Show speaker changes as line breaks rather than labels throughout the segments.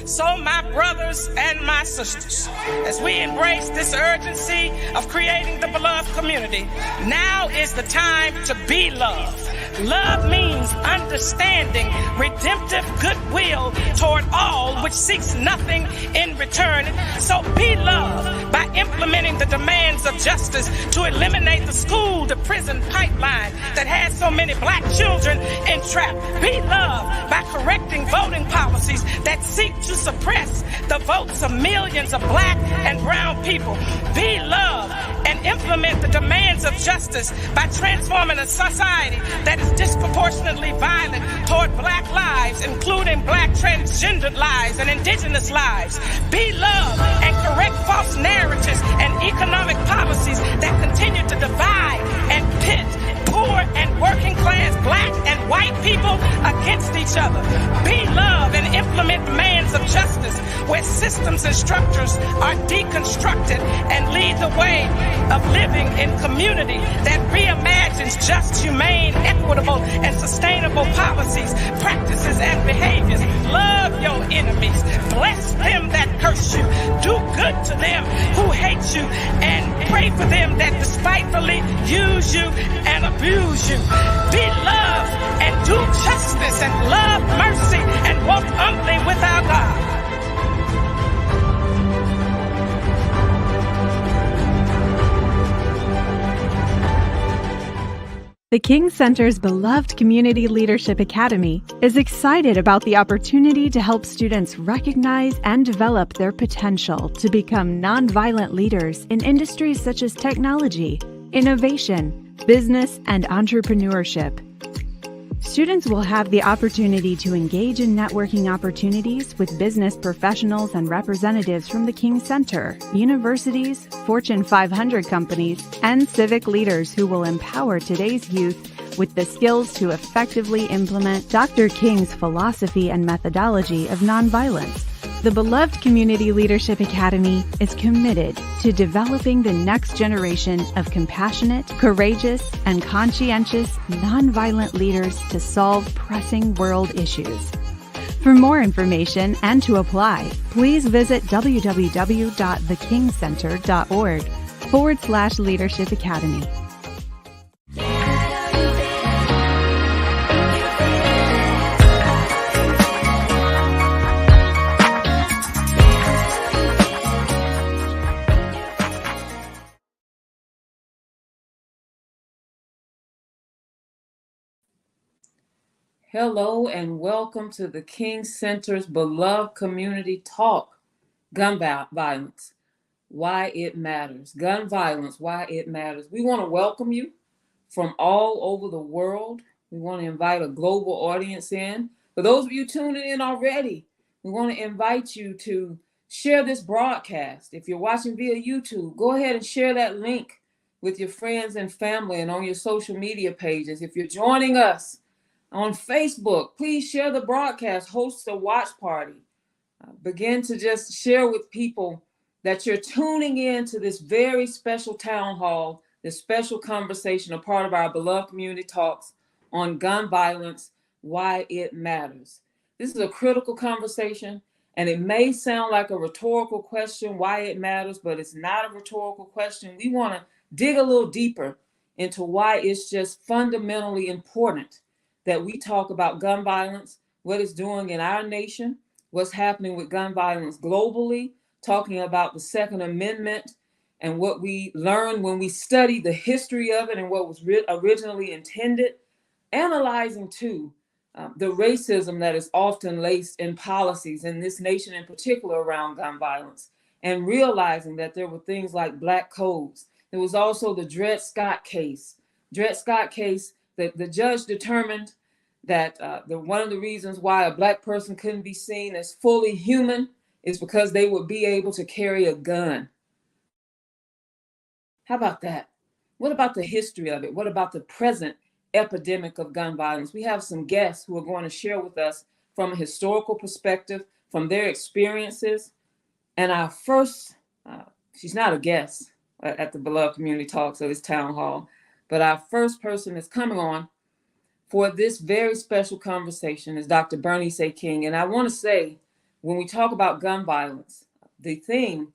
So my brothers and my sisters, as we embrace this urgency of creating the beloved community, now is the time to be loved. Love means understanding redemptive goodwill toward all which seeks nothing in return. So be loved by implementing the demands of justice to eliminate the school to prison pipeline that has so many black children entrapped. Be loved by correcting voting policies that seek to suppress the votes of millions of black and brown people. Be loved and implement the demands of justice by transforming a society that is disproportionately violent toward black lives, including black transgendered lives and indigenous lives. Be loved and correct false narratives and economic policies that continue to divide and pit poor and working class black and white people against each other. Be loved and implement demands of justice where systems and structures are deconstructed and lead the way of living in community that reimagines just, humane, equitable, and sustainable policies, practices, and behaviors. Love your enemies. Bless them that curse you. Do good to them who hate you, and pray for them that despitefully use you and abuse you. Be loved and do justice and love mercy and walk humbly with our God.
The King Center's beloved Community Leadership Academy is excited about the opportunity to help students recognize and develop their potential to become nonviolent leaders in industries such as technology, innovation, business, and entrepreneurship. Students will have the opportunity to engage in networking opportunities with business professionals and representatives from the King Center, universities, Fortune 500 companies, and civic leaders who will empower today's youth with the skills to effectively implement Dr. King's philosophy and methodology of nonviolence. The beloved Community Leadership Academy is committed to developing the next generation of compassionate, courageous, and conscientious nonviolent leaders to solve pressing world issues. For more information and to apply, please visit www.thekingcenter.org/Leadership Academy.
Hello and welcome to the King Center's beloved community talk, gun violence, why it matters. Gun violence, why it matters. We want to welcome you from all over the world. We want to invite a global audience in. For those of you tuning in already, we want to invite you to share this broadcast. If you're watching via YouTube, go ahead and share that link with your friends and family and on your social media pages. If you're joining us on Facebook, please share the broadcast, host a watch party. Begin to just share with people that you're tuning in to this very special town hall, this special conversation, a part of our beloved community talks on gun violence, why it matters. This is a critical conversation, and it may sound like a rhetorical question, why it matters, but it's not a rhetorical question. We want to dig a little deeper into why it's just fundamentally important that we talk about gun violence, what it's doing in our nation, what's happening with gun violence globally, talking about the Second Amendment and what we learned when we studied the history of it and what was originally intended, analyzing too the racism that is often laced in policies in this nation in particular around gun violence, and realizing that there were things like black codes. There was also the Dred Scott case. Dred Scott case, the judge determined that one of the reasons why a black person couldn't be seen as fully human is because they would be able to carry a gun. How about that? What about the history of it? What about the present epidemic of gun violence? We have some guests who are going to share with us from a historical perspective, from their experiences. And our first, she's not a guest at the beloved community talks of this town hall, but our first person that's coming on for this very special conversation is Dr. Bernice A King. And I want to say when we talk about gun violence, the thing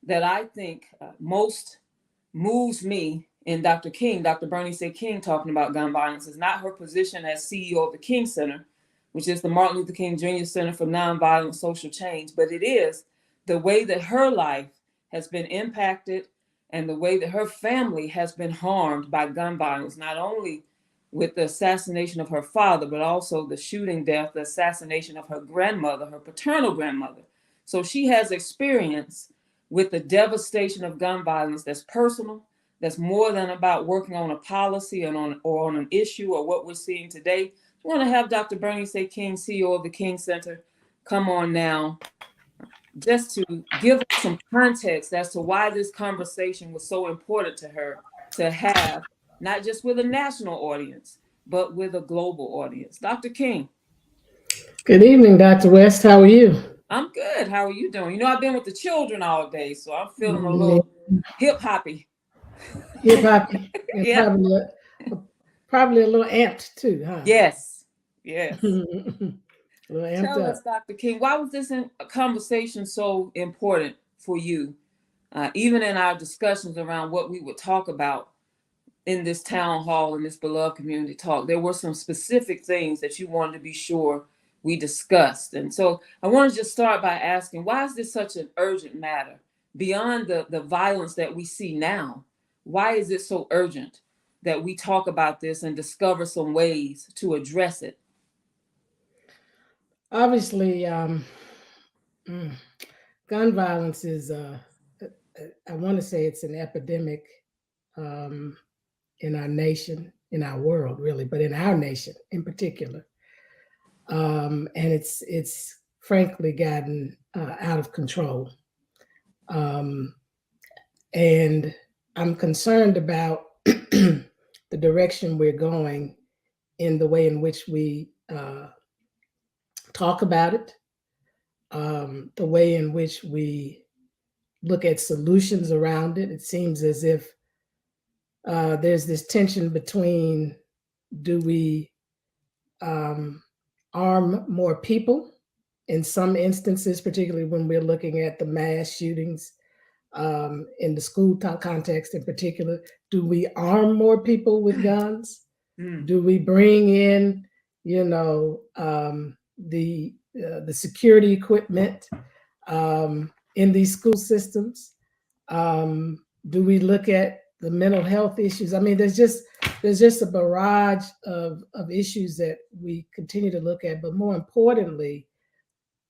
that I think most moves me in Dr. Bernice A King talking about gun violence is not her position as CEO of the King Center, which is the Martin Luther King Jr. Center for Nonviolent Social Change, but it is the way that her life has been impacted and the way that her family has been harmed by gun violence, not only with the assassination of her father, but also the shooting death, the assassination of her grandmother, her paternal grandmother. So she has experience with the devastation of gun violence that's personal, that's more than about working on a policy and on an issue or what we're seeing today. I want to have Dr. Bernice A King, CEO of the King Center, come on now just to give us some context as to why this conversation was so important to her to have, not just with a national audience, but with a global audience. Dr. King.
Good evening, Dr. West. How are you?
I'm good. How are you doing? You know, I've been with the children all day, so I'm feeling a little hip-hoppy.
Hip-hoppy.
Yeah.
Probably a little amped too, huh?
Yes. Yes.
A little amped
Tell
up.
us, Dr. King, why was this conversation so important for you? Even in our discussions around what we would talk about in this town hall, in this beloved community talk, there were some specific things that you wanted to be sure we discussed. And so I want to just start by asking, why is this such an urgent matter? Beyond the violence that we see now, why is it so urgent that we talk about this and discover some ways to address it?
Obviously, gun violence is, I want to say it's an epidemic in our nation, in our world, really, but in our nation in particular. And it's frankly gotten out of control. And I'm concerned about the direction we're going in the way in which we talk about it, the way in which we look at solutions around it. It seems as if there's this tension between, do we arm more people in some instances, particularly when we're looking at the mass shootings in the school context in particular? Do we arm more people with guns? Do we bring in, the security equipment in these school systems? Do we look at the mental health issues? I mean, there's just a barrage of issues that we continue to look at. But more importantly,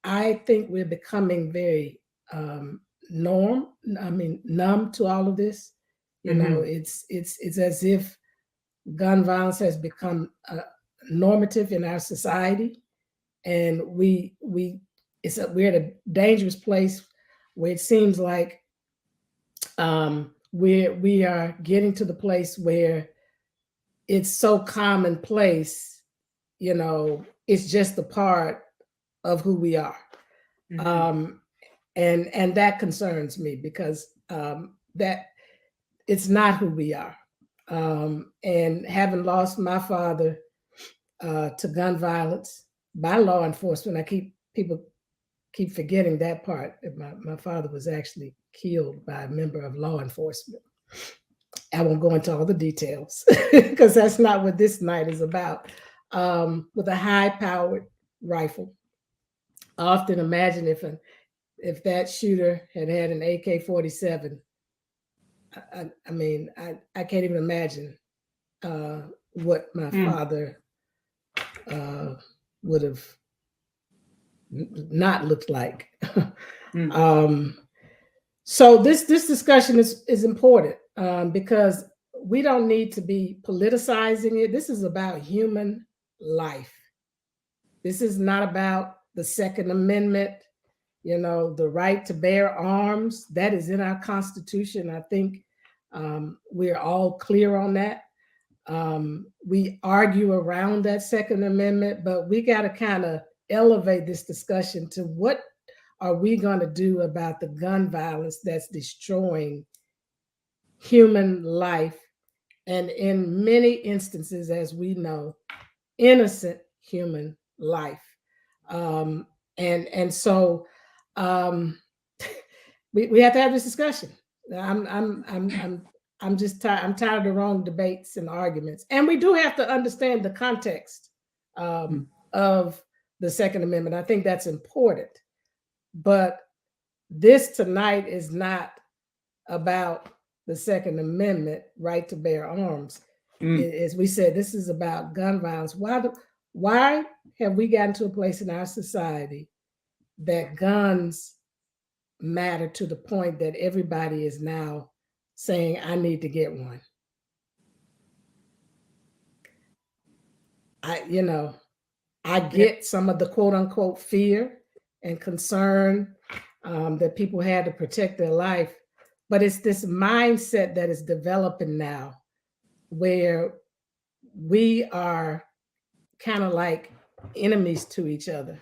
I think we're becoming very numb to all of this. You know, it's as if gun violence has become normative in our society, and we're at a dangerous place where it seems like we are getting to the place where it's so commonplace, it's just a part of who we are. And that concerns me because that it's not who we are. And having lost my father to gun violence by law enforcement, people keep forgetting that part. My father was actually killed by a member of law enforcement. I won't go into all the details because that's not what this night is about. With a high-powered rifle. I often imagine if that shooter had an AK-47, I can't even imagine what my father would have not looked like. So this discussion is important because we don't need to be politicizing it. This is about human life. This is not about the Second Amendment, the right to bear arms. That is in our Constitution. I think we're all clear on that. We argue around that Second Amendment, but we got to kind of elevate this discussion to what are we going to do about the gun violence that's destroying human life, and in many instances, as we know, innocent human life. And so we have to have this discussion. I'm just tired. I'm tired of the wrong debates and arguments. And we do have to understand the context of the Second Amendment. I think that's important. But this tonight is not about the Second Amendment, right to bear arms. As we said, this is about gun violence. Why have we gotten to a place in our society that guns matter to the point that everybody is now saying, I need to get one? I get some of the quote unquote fear and concern that people had to protect their life, but it's this mindset that is developing now where we are kind of like enemies to each other.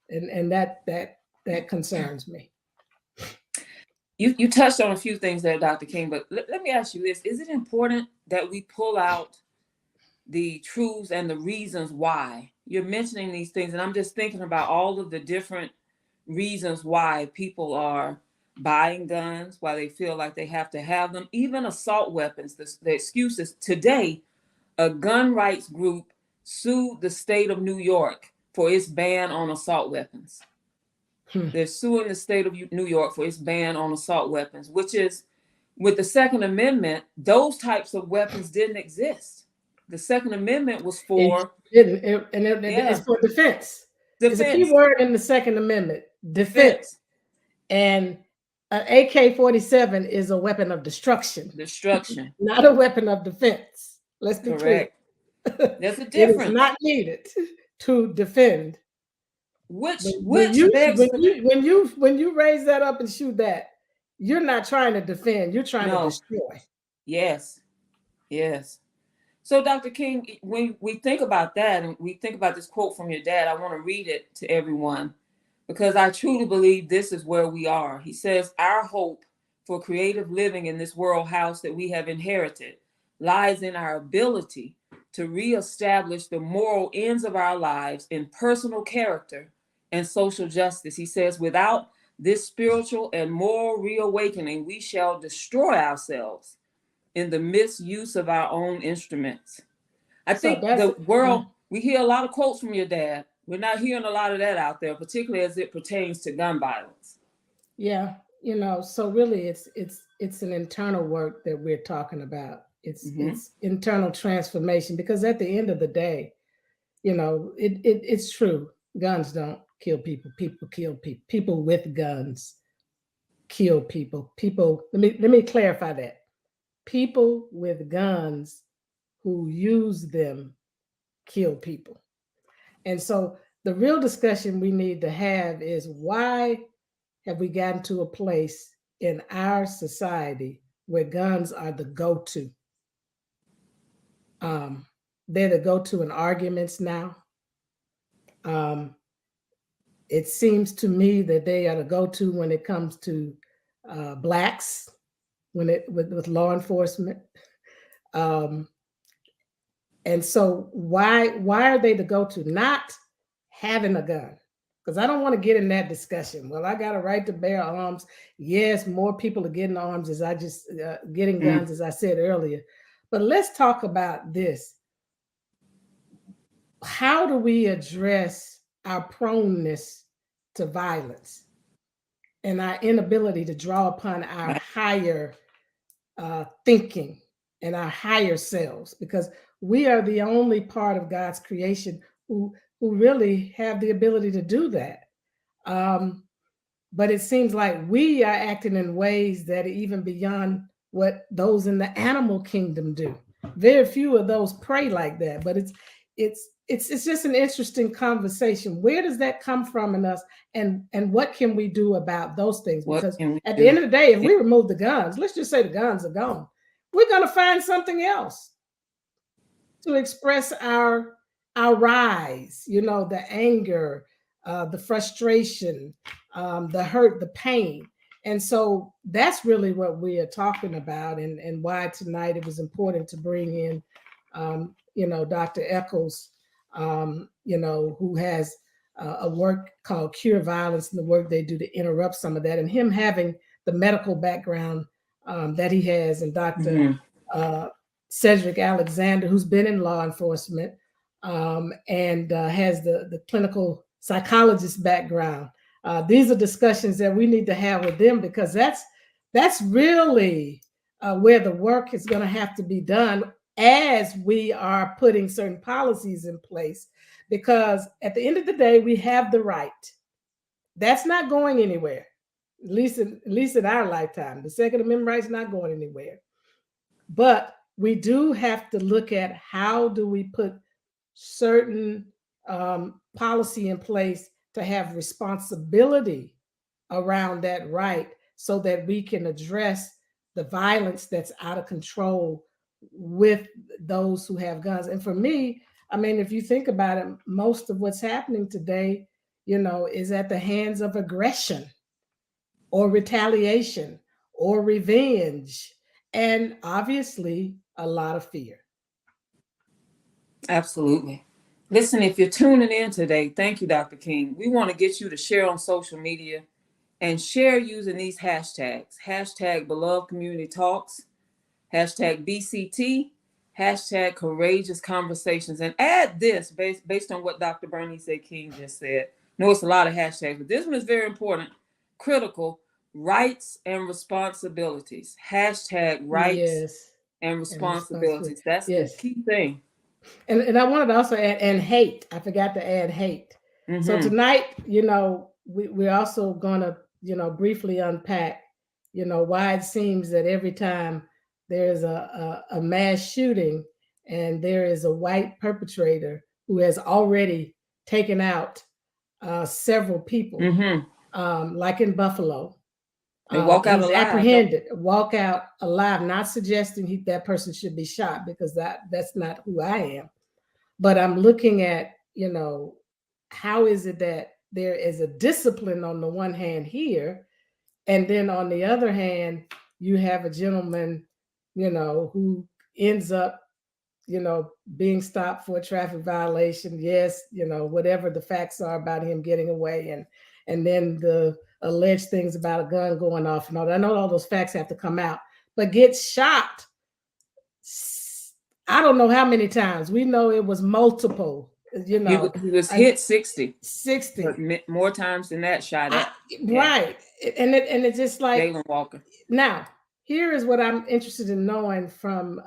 And that concerns me.
You touched on a few things there, Dr. King, but let me ask you this. Is it important that we pull out the truths and the reasons why? You're mentioning these things, and I'm just thinking about all of the different reasons why people are buying guns, why they feel like they have to have them, even assault weapons. The excuses. Today, a gun rights group sued the state of New York for its ban on assault weapons. They're suing the state of New York for its ban on assault weapons, which is, with the Second Amendment, those types of weapons didn't exist. The Second Amendment was for
it's for defense. There's a key word in the Second Amendment: defense. And an AK-47 is a weapon of destruction.
Destruction,
not a weapon of defense. Let's be
correct.
Clear.
There's a difference.
It is not needed to defend. When you raise that up and shoot that, you're not trying to defend. You're trying to destroy.
Yes. So, Dr. King, when we think about that and we think about this quote from your dad, I want to read it to everyone because I truly believe this is where we are. He says, "Our hope for creative living in this world house that we have inherited lies in our ability to reestablish the moral ends of our lives in personal character and social justice." He says, "Without this spiritual and moral reawakening, we shall destroy ourselves in the misuse of our own instruments." I think the world, we hear a lot of quotes from your dad. We're not hearing a lot of that out there, particularly as it pertains to gun violence.
Yeah, so really it's an internal work that we're talking about. It's internal transformation, because at the end of the day, it's true. Guns don't kill people. People kill people. People with guns kill people. Let me clarify that. People with guns who use them kill people. And so the real discussion we need to have is, why have we gotten to a place in our society where guns are the go-to? They're the go-to in arguments now. It seems to me that they are the go-to when it comes to Blacks, with law enforcement. And so why are they the go-to? Not having a gun, because I don't want to get in that discussion. Well, I got a right to bear arms. Yes, more people are getting arms, as I just getting guns, as I said earlier. But let's talk about this. How do we address our proneness to violence and our inability to draw upon our higher thinking and our higher selves? Because we are the only part of God's creation who really have the ability to do that. But it seems like we are acting in ways that are even beyond what those in the animal kingdom do. Very few of those pray like that, but it's just an interesting conversation. Where does that come from in us, and what can we do about those things? Because at the end of the day, if we remove the guns, let's just say the guns are gone, we're going to find something else to express our rise, the anger, the frustration, the hurt, the pain. And so that's really what we are talking about, and why tonight it was important to bring in, Dr. Echols, who has a work called Cure Violence and the work they do to interrupt some of that, and him having the medical background that he has, and Dr. Cedric Alexander, who's been in law enforcement and has the clinical psychologist background. These are discussions that we need to have with them, because that's really where the work is going to have to be done as we are putting certain policies in place. Because at the end of the day, we have the right. That's not going anywhere, at least in our lifetime. The Second Amendment right is not going anywhere. But we do have to look at how do we put certain policy in place to have responsibility around that right, so that we can address the violence that's out of control with those who have guns. And for me, I mean, if you think about it, most of what's happening today, is at the hands of aggression or retaliation or revenge, and obviously a lot of fear.
Absolutely. Listen, if you're tuning in today, thank you, Dr. King. We want to get you to share on social media and share using these hashtags. Hashtag Beloved Community Talks, hashtag BCT, hashtag Courageous Conversations. And add this based on what Dr. Bernice A King just said. I know it's a lot of hashtags, but this one is very important. Critical: rights and responsibilities. Hashtag rights and responsibilities. That's the key thing.
And I wanted to also add, and hate. I forgot to add hate. So tonight, we're also going to, briefly unpack, why it seems that every time there's a mass shooting and there is a white perpetrator who has already taken out several people, like in Buffalo,
they walk out alive.
Apprehended, walk out alive. Not suggesting that person should be shot, because that's not who I am. But I'm looking at, how is it that there is a discipline on the one hand here, and then on the other hand, you have a gentleman, who ends up, being stopped for a traffic violation. Yes, whatever the facts are about him getting away, and then the alleged things about a gun going off and all that. I know all those facts have to come out, but gets shot. I don't know how many times. We know it was multiple. He
was hit 60, more times than that. Shot at.
Right, and it's just like
Jalen Walker.
Now, here is what I'm interested in knowing from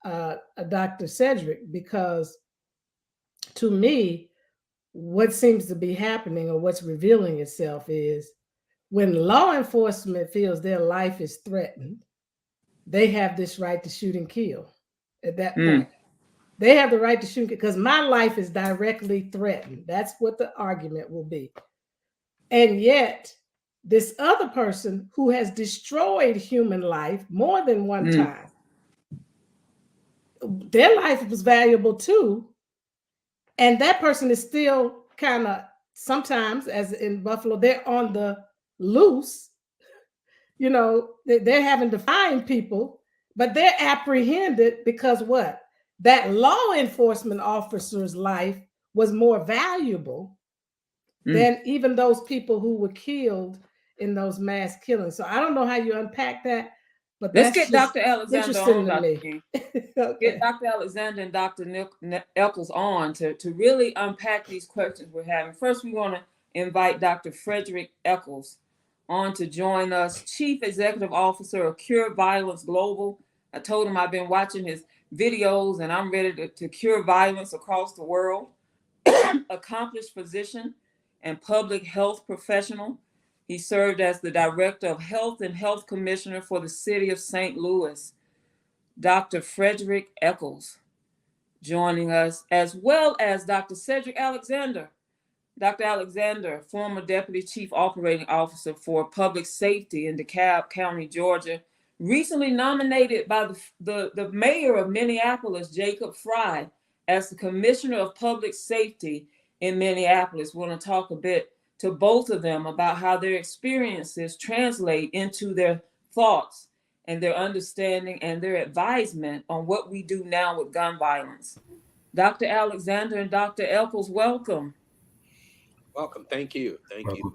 Dr. Cedric, because to me, what seems to be happening, or what's revealing itself, is when law enforcement feels their life is threatened, they have this right to shoot and kill. At that point, they have the right to shoot, because my life is directly threatened. That's what the argument will be. And yet, this other person who has destroyed human life more than one time, their life was valuable too. And that person is still kind of, sometimes, as in Buffalo, they're on the loose. They're having to find people, but they're apprehended because what? That law enforcement officer's life was more valuable than even those people who were killed in those mass killings. So I don't know how you unpack that, but
let's get Dr. Alexander on, Dr. King.
Okay.
Get Dr. Alexander and Dr. Echols on to really unpack these questions we're having. First, we want to invite Dr. Fredrick Echols on to join us, Chief Executive Officer of Cure Violence Global. I told him I've been watching his videos and I'm ready to cure violence across the world. Accomplished physician and public health professional. He served as the Director of Health and Health Commissioner for the City of St. Louis. Dr. Fredrick Echols joining us, as well as Dr. Cedric Alexander. Dr. Alexander, former Deputy Chief Operating Officer for Public Safety in DeKalb County, Georgia, recently nominated by the mayor of Minneapolis, Jacob Frey, as the Commissioner of Public Safety in Minneapolis. We want to talk a bit to both of them about how their experiences translate into their thoughts and their understanding and their advisement on what we do now with gun violence. Dr. Alexander and Dr. Echols, welcome.
Welcome. Thank you. Thank you.
Welcome.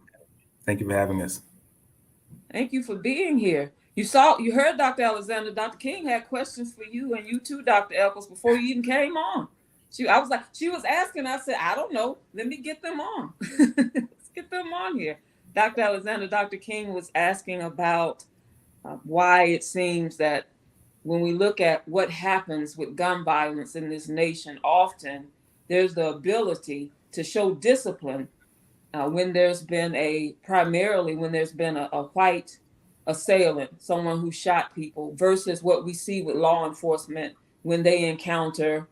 Thank you for having us.
Thank you for being here. You heard Dr. Alexander. Dr. King had questions for you, and you too, Dr. Echols, before you even came on. She was asking. I said, I don't know. Let me get them on. Let's get them on here. Dr. Alexander, Dr. King was asking about why it seems that when we look at what happens with gun violence in this nation, often there's the ability to show discipline when there's been a white assailant, someone who shot people, versus what we see with law enforcement when they encounter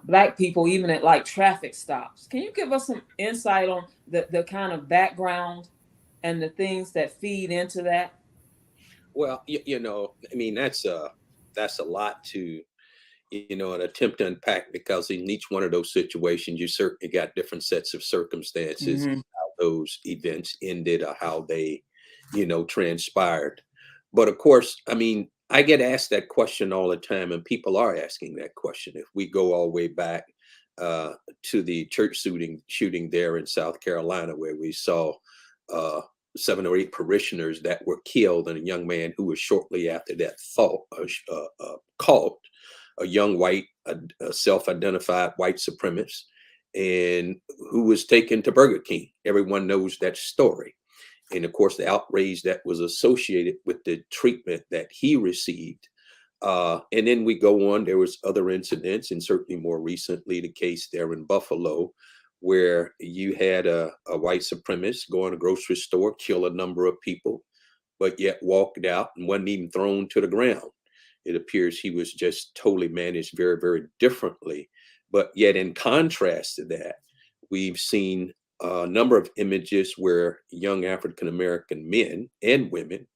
Black people, even at like traffic stops. Can you give us some insight on the kind of background and the things that feed into that?
Well, I mean, that's a lot to, an attempt to unpack, because in each one of those situations, you certainly got different sets of circumstances, how those events ended or how they, transpired. But of course, I mean, I get asked that question all the time, and people are asking that question. If we go all the way back to the church shooting there in South Carolina, where we saw 7 or 8 parishioners that were killed, and a young man who was shortly after that caught, a young white, self-identified white supremacist, and who was taken to Burger King. Everyone knows that story. And of course, the outrage that was associated with the treatment that he received. And then we go on, there was other incidents, and certainly more recently, the case there in Buffalo, where you had a white supremacist go in a grocery store, kill a number of people, but yet walked out and wasn't even thrown to the ground. It appears he was just totally managed very, very differently. But yet, in contrast to that, we've seen a number of images where young African-American men and women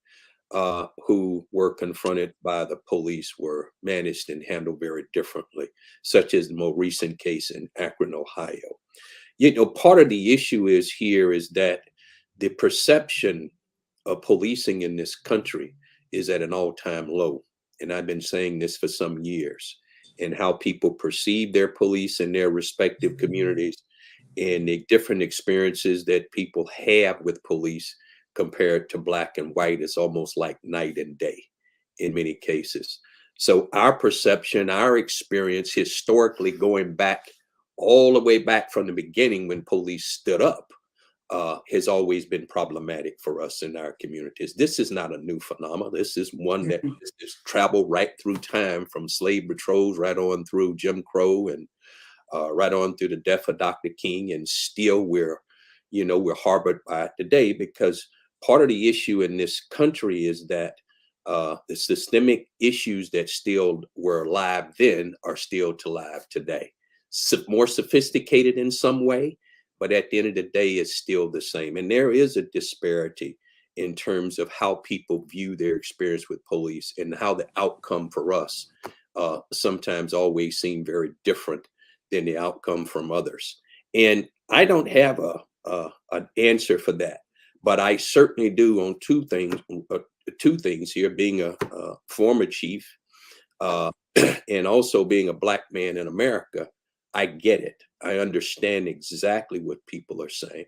who were confronted by the police were managed and handled very differently, such as the more recent case in Akron, Ohio. Part of the issue is that the perception of policing in this country is at an all-time low. And I've been saying this for some years, and how people perceive their police in their respective communities, and the different experiences that people have with police compared to Black and white is almost like night and day in many cases. So our perception, our experience historically, going back all the way back from the beginning when police stood up, has always been problematic for us in our communities. This is not a new phenomenon. This is one that has traveled right through time, from slave patrols right on through Jim Crow, and right on through the death of Dr. King, and still we're harbored by it today, because part of the issue in this country is that the systemic issues that still were alive then are still alive today. More sophisticated in some way, but at the end of the day, it's still the same. And there is a disparity in terms of how people view their experience with police, and how the outcome for us sometimes always seem very different than the outcome from others. And I don't have an answer for that, but I certainly do on two things here, being a former chief and also being a Black man in America. I get it. I understand exactly what people are saying.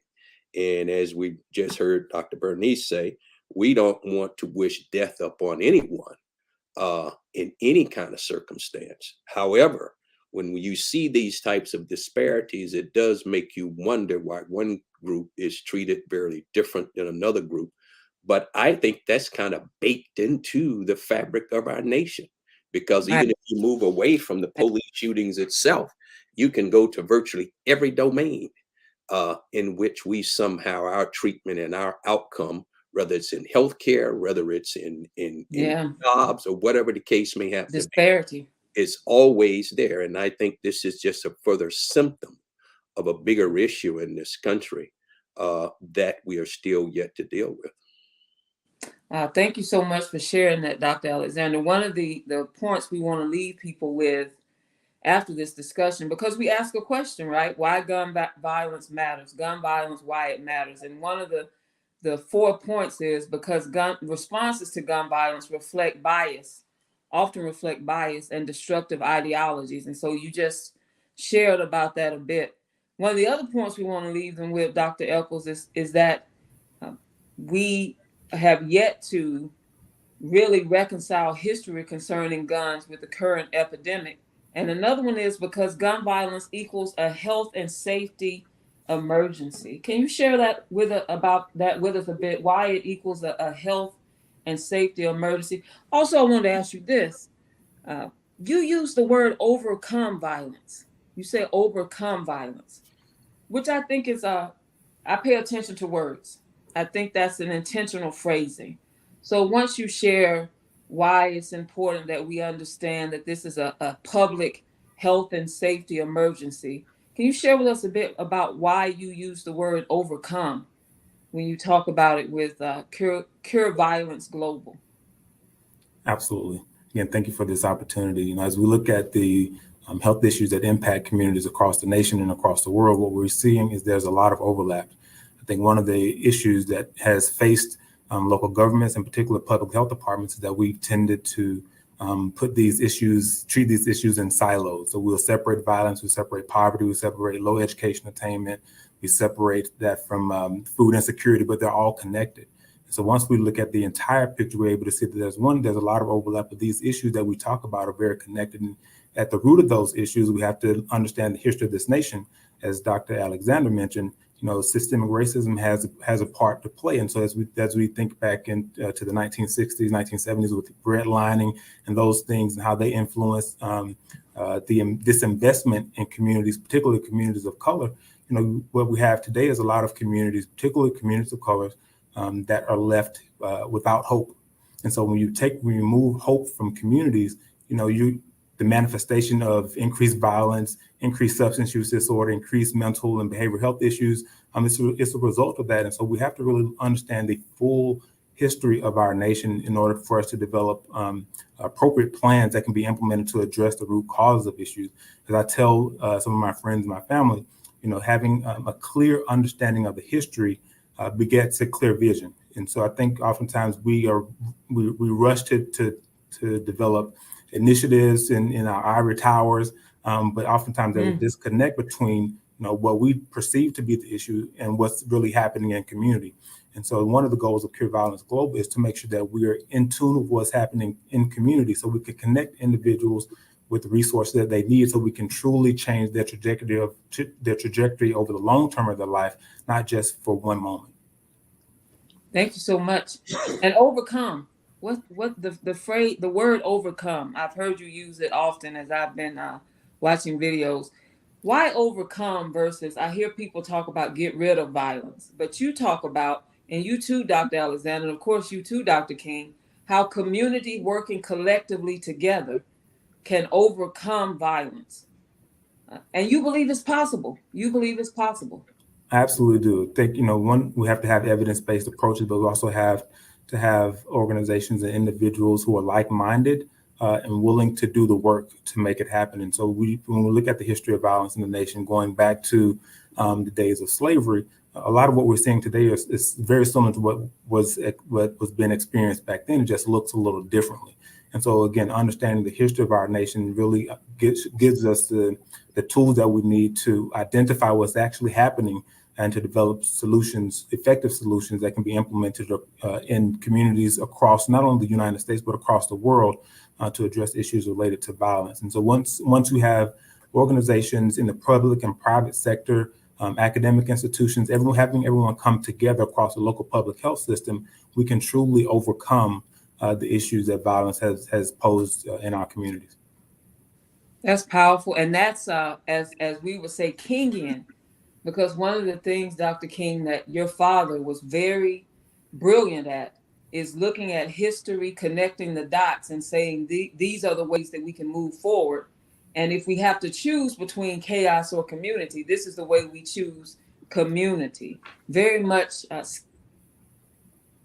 And as we just heard Dr. Bernice say, we don't want to wish death upon anyone in any kind of circumstance. However, when you see these types of disparities, it does make you wonder why one group is treated very different than another group. But I think that's kind of baked into the fabric of our nation, because even if you move away from the police shootings itself, you can go to virtually every domain in which we somehow, our treatment and our outcome, whether it's in healthcare, whether it's in jobs, or whatever the case may have
disparity,
to be, is always there. And I think this is just a further symptom of a bigger issue in this country that we are still yet to deal with.
Thank you so much for sharing that, Dr. Alexander. One of the points we want to leave people with after this discussion, because we ask a question, right? Why gun violence matters, gun violence, why it matters. And one of the 4 points is because responses to gun violence often reflect bias and destructive ideologies. And so you just shared about that a bit. One of the other points we want to leave them with, Dr. Echols, is that we have yet to really reconcile history concerning guns with the current epidemic. And another one is because gun violence equals a health and safety emergency. Can you share that with about that with us a bit? Why it equals a health and safety emergency? Also, I want to ask you this: you use the word overcome violence. You say overcome violence, which I think is I pay attention to words. I think that's an intentional phrasing. So once you share why it's important that we understand that this is a public health and safety emergency, can you share with us a bit about why you use the word overcome when you talk about it with Cure Violence Global?
Absolutely. Again, thank you for this opportunity. As we look at the health issues that impact communities across the nation and across the world, what we're seeing is there's a lot of overlap. I think one of the issues that has faced local governments, in particular public health departments, is that we've tended to treat these issues in silos. So we'll separate violence, we separate poverty, we separate low education attainment, we separate that from food insecurity, but they're all connected. So once we look at the entire picture, we're able to see that there's a lot of overlap, but these issues that we talk about are very connected. And at the root of those issues, we have to understand the history of this nation. As Dr. Alexander mentioned, systemic racism has a part to play. And so as we think back to the 1960s, 1970s with redlining and those things and how they influenced this investment in communities, particularly communities of color, what we have today is a lot of communities, particularly communities of color, that are left without hope. And so when you remove hope from communities, the manifestation of increased violence, increased substance use disorder, increased mental and behavioral health issues, it's a result of that. And so we have to really understand the full history of our nation in order for us to develop appropriate plans that can be implemented to address the root causes of issues. As I tell some of my friends and my family, having a clear understanding of the history begets a clear vision. And so I think oftentimes we rush to develop initiatives in our ivory towers, but oftentimes there's a disconnect between what we perceive to be the issue and what's really happening in community. And so one of the goals of Cure Violence Global is to make sure that we are in tune with what's happening in community, so we can connect individuals with the resources that they need, so we can truly change their trajectory over the long term of their life, not just for one moment.
Thank you so much. And overcome. What the phrase, the word overcome? I've heard you use it often as I've been watching videos. Why overcome versus I hear people talk about get rid of violence, but you talk about, and you too, Dr. Alexander, and of course you too, Dr. King, how community working collectively together can overcome violence. And you believe it's possible. You believe it's possible.
I absolutely do. I think, one, we have to have evidence-based approaches, but we also have to have organizations and individuals who are like-minded and willing to do the work to make it happen. And so when we look at the history of violence in the nation, going back to the days of slavery, a lot of what we're seeing today is very similar to what was being experienced back then. It just looks a little differently. And so again, understanding the history of our nation really gives us the tools that we need to identify what's actually happening and to develop effective solutions that can be implemented in communities across not only the United States, but across the world to address issues related to violence. And so once we have organizations in the public and private sector, academic institutions, having everyone come together across the local public health system, we can truly overcome the issues that violence has posed in our communities.
That's powerful. And that's, as we would say, Kingian. Because one of the things, Dr. King, that your father was very brilliant at is looking at history, connecting the dots and saying these are the ways that we can move forward. And if we have to choose between chaos or community, this is the way we choose community. Very much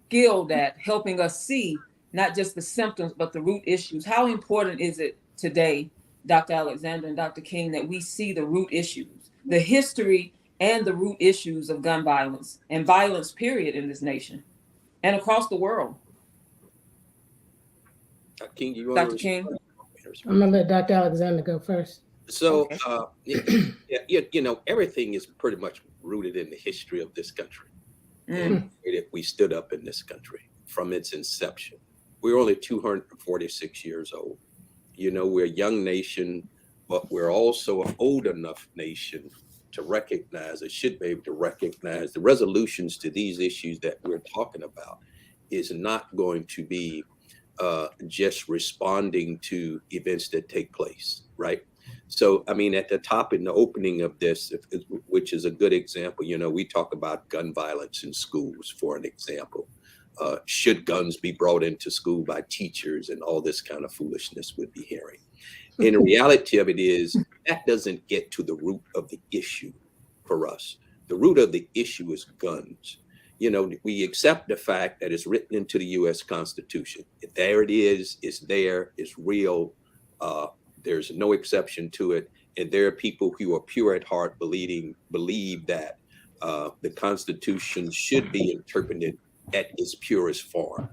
skilled at helping us see not just the symptoms, but the root issues. How important is it today, Dr. Alexander and Dr. King, that we see the root issues, the history and the root issues of gun violence and violence, period, in this nation and across the world?
King,
Dr. King?
I'm going to let Dr. Alexander go first.
So,
Okay.
everything is pretty much rooted in the history of this country. And
Mm.
if we stood up in this country from its inception, we're only 246 years old. We're a young nation, but we're also an old enough nation to recognize, or should be able to recognize, the resolutions to these issues that we're talking about is not going to be just responding to events that take place, right? So, I mean, at the top in the opening of this, which is a good example, we talk about gun violence in schools, for an example. Should guns be brought into school by teachers and all this kind of foolishness we'd be hearing? And the reality of it is that doesn't get to the root of the issue for us. The root of the issue is guns. We accept the fact that it's written into the U.S. Constitution. There it is. It's there. It's real. There's no exception to it. And there are people who are pure at heart, believe that the Constitution should be interpreted at its purest form.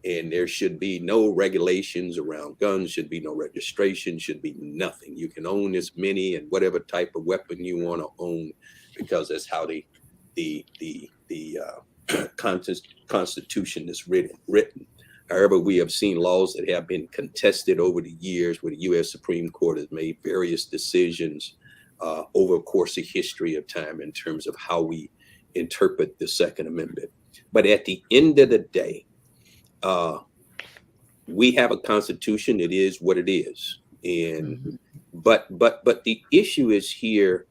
And there should be no regulations around guns, should be no registration, should be nothing. You can own as many and whatever type of weapon you want to own, because that's how the Constitution is written. However, we have seen laws that have been contested over the years, where the U.S. Supreme Court has made various decisions over a course of history of time in terms of how we interpret the Second Amendment. But at the end of the day, we have a constitution. It is what it is. And but the issue is here,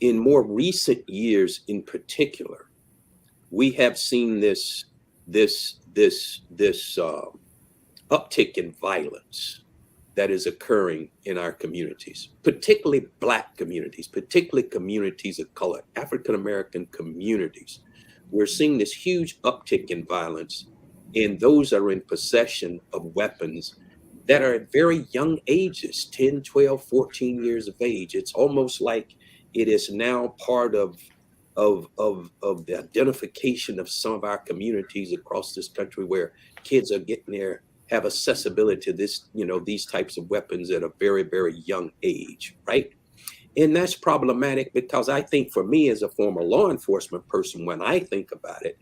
in more recent years in particular, we have seen this uptick in violence that is occurring in our communities, particularly Black communities, particularly communities of color, African American communities. We're seeing this huge uptick in violence, and those are in possession of weapons that are at very young ages, 10, 12, 14 years of age. It's almost like it is now part of the identification of some of our communities across this country, where kids are getting there, have accessibility to this, these types of weapons at a very, very young age, right? And that's problematic, because I think, for me as a former law enforcement person, when I think about it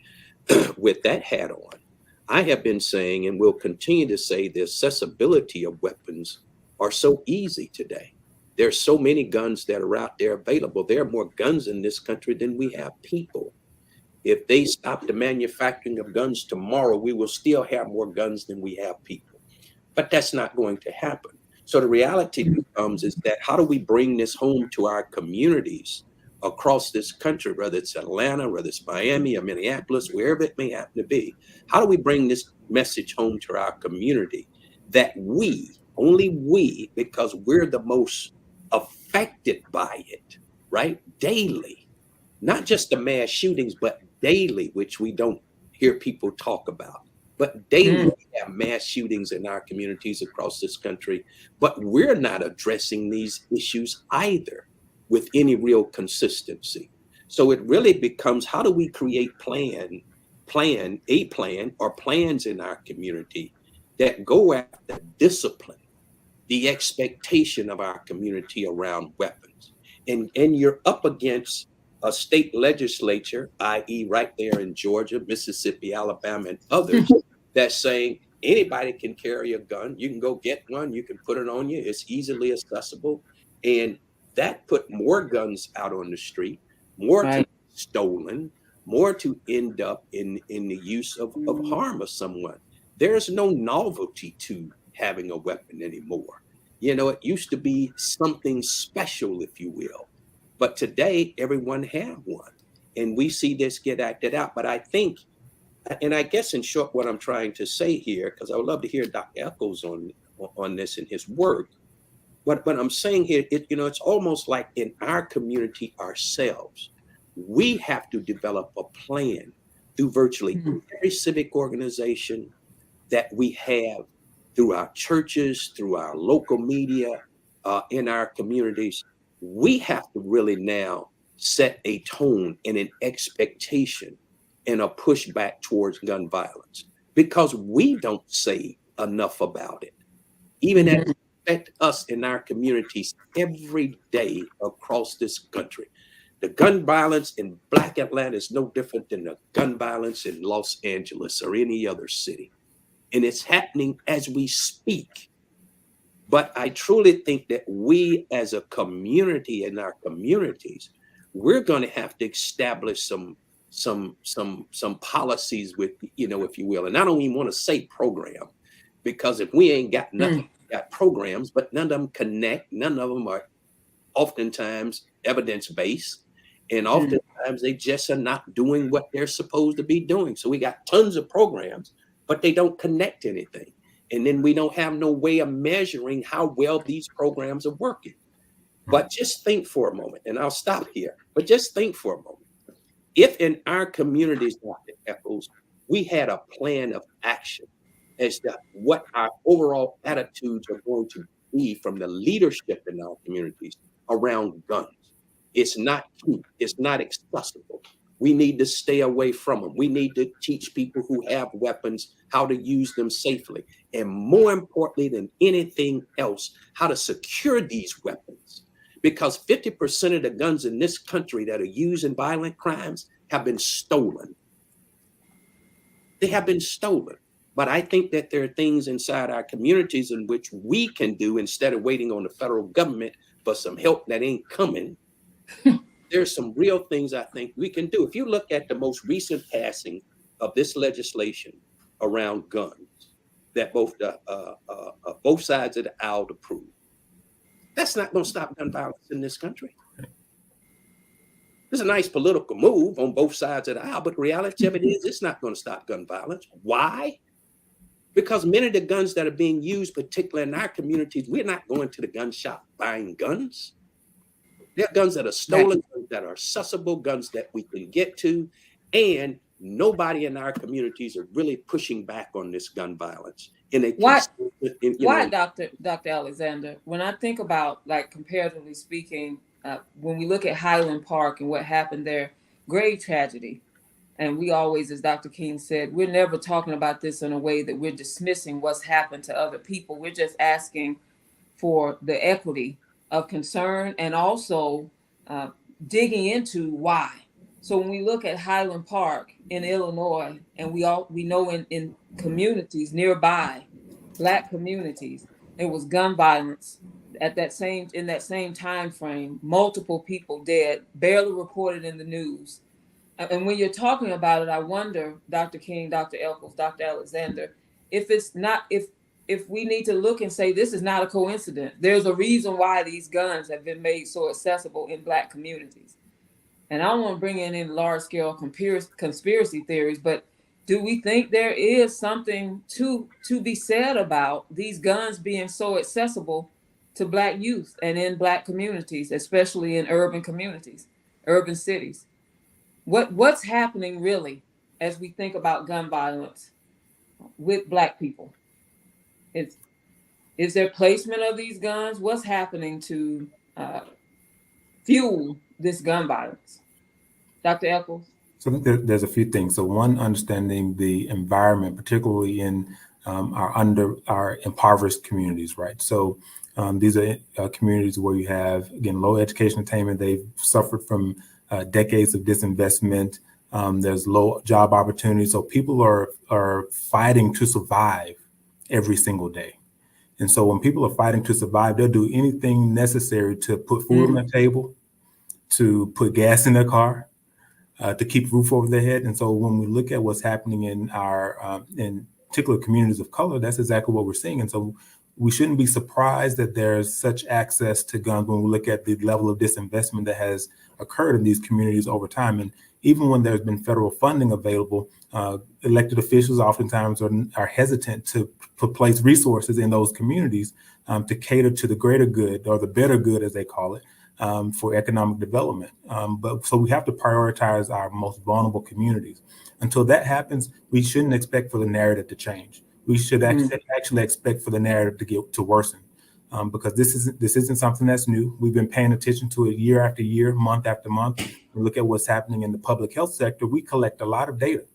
with that hat on, I have been saying, and will continue to say, the accessibility of weapons are so easy today. There's so many guns that are out there available. There are more guns in this country than we have people. If they stop the manufacturing of guns tomorrow, we will still have more guns than we have people. But that's not going to happen. So the reality becomes is that, how do we bring this home to our communities across this country, whether it's Atlanta, whether it's Miami or Minneapolis, wherever it may happen to be? How do we bring this message home to our community that only we, because we're the most affected by it, right? Daily, not just the mass shootings, but daily, which we don't hear people talk about. But daily we have mass shootings in our communities across this country, but we're not addressing these issues either with any real consistency. So it really becomes, how do we create a plan or plans in our community that go after discipline, the expectation of our community around weapons. And you're up against a state legislature, i.e. right there in Georgia, Mississippi, Alabama, and others, that's saying anybody can carry a gun. You can go get one, you can put it on you, it's easily accessible. And that put more guns out on the street, more to be stolen, more to end up in the use of harm of someone. There's no novelty to having a weapon anymore. It used to be something special, if you will. But today, everyone have one. And we see this get acted out. But I think, and I guess in short, what I'm trying to say here, because I would love to hear Dr. Echols on this and his work. What I'm saying here, it's almost like in our community ourselves, we have to develop a plan through virtually every civic organization that we have, through our churches, through our local media, in our communities. We have to really now set a tone and an expectation and a pushback towards gun violence, because we don't say enough about it. Even affect us in our communities every day across this country. The gun violence in Black Atlanta is no different than the gun violence in Los Angeles or any other city. And it's happening as we speak. But I truly think that we as a community in our communities, we're going to have to establish some policies with, if you will. And I don't even want to say program, because if we ain't got nothing, got programs, but none of them connect, none of them are oftentimes evidence-based. And oftentimes they just are not doing what they're supposed to be doing. So we got tons of programs, but they don't connect to anything. And then we don't have no way of measuring how well these programs are working. But just think for a moment, and I'll stop here, but just think for a moment. If in our communities, Dr. Echols, we had a plan of action as to what our overall attitudes are going to be from the leadership in our communities around guns. It's not cute. It's not accessible. We need to stay away from them. We need to teach people who have weapons how to use them safely. And more importantly than anything else, how to secure these weapons. Because 50% of the guns in this country that are used in violent crimes have been stolen. They have been stolen. But I think that there are things inside our communities in which we can do instead of waiting on the federal government for some help that ain't coming. There's some real things I think we can do. If you look at the most recent passing of this legislation around guns that both sides of the aisle approved, that's not going to stop gun violence in this country. It's a nice political move on both sides of the aisle, but the reality of it is it's not going to stop gun violence. Why? Because many of the guns that are being used, particularly in our communities, we're not going to the gun shop buying guns. They're guns that are stolen, guns that are accessible, guns that we can get to, and nobody in our communities are really pushing back on this gun violence.
Why, Dr. Alexander? When I think about, like, comparatively speaking, when we look at Highland Park and what happened there, grave tragedy. And we always, as Dr. King said, we're never talking about this in a way that we're dismissing what's happened to other people. We're just asking for the equity of concern and also digging into why. So when we look at Highland Park in Illinois, and we know in communities nearby, Black communities, there was gun violence in that same time frame, multiple people dead, barely reported in the news. And when you're talking about it, I wonder, Dr. King, Dr. Echols, Dr. Alexander, if we need to look and say, this is not a coincidence. There's a reason why these guns have been made so accessible in Black communities. And I don't want to bring in large-scale conspiracy theories, but do we think there is something to be said about these guns being so accessible to Black youth and in Black communities, especially in urban communities, urban cities? What's happening really as we think about gun violence with Black people? Is there placement of these guns? What's happening to fuel this gun violence? Dr. Echols?
So I think there's a few things. So one, understanding the environment, particularly in our impoverished communities, right? So these are communities where you have, again, low education attainment. They've suffered from decades of disinvestment. There's low job opportunities. So people are fighting to survive every single day. And so when people are fighting to survive, they'll do anything necessary to put food on the table, to put gas in their car, to keep roof over their head. And so when we look at what's happening in our in particular communities of color, that's exactly what we're seeing. And so we shouldn't be surprised that there's such access to guns when we look at the level of disinvestment that has occurred in these communities over time. And even when there's been federal funding available, elected officials oftentimes are hesitant to place resources in those communities to cater to the greater good, or the better good, as they call it, for economic development. But so we have to prioritize our most vulnerable communities. Until that happens, we shouldn't expect for the narrative to change. We should actually expect for the narrative to worsen, because this isn't something that's new. We've been paying attention to it year after year, month after month. We look at what's happening in the public health sector. We collect a lot of data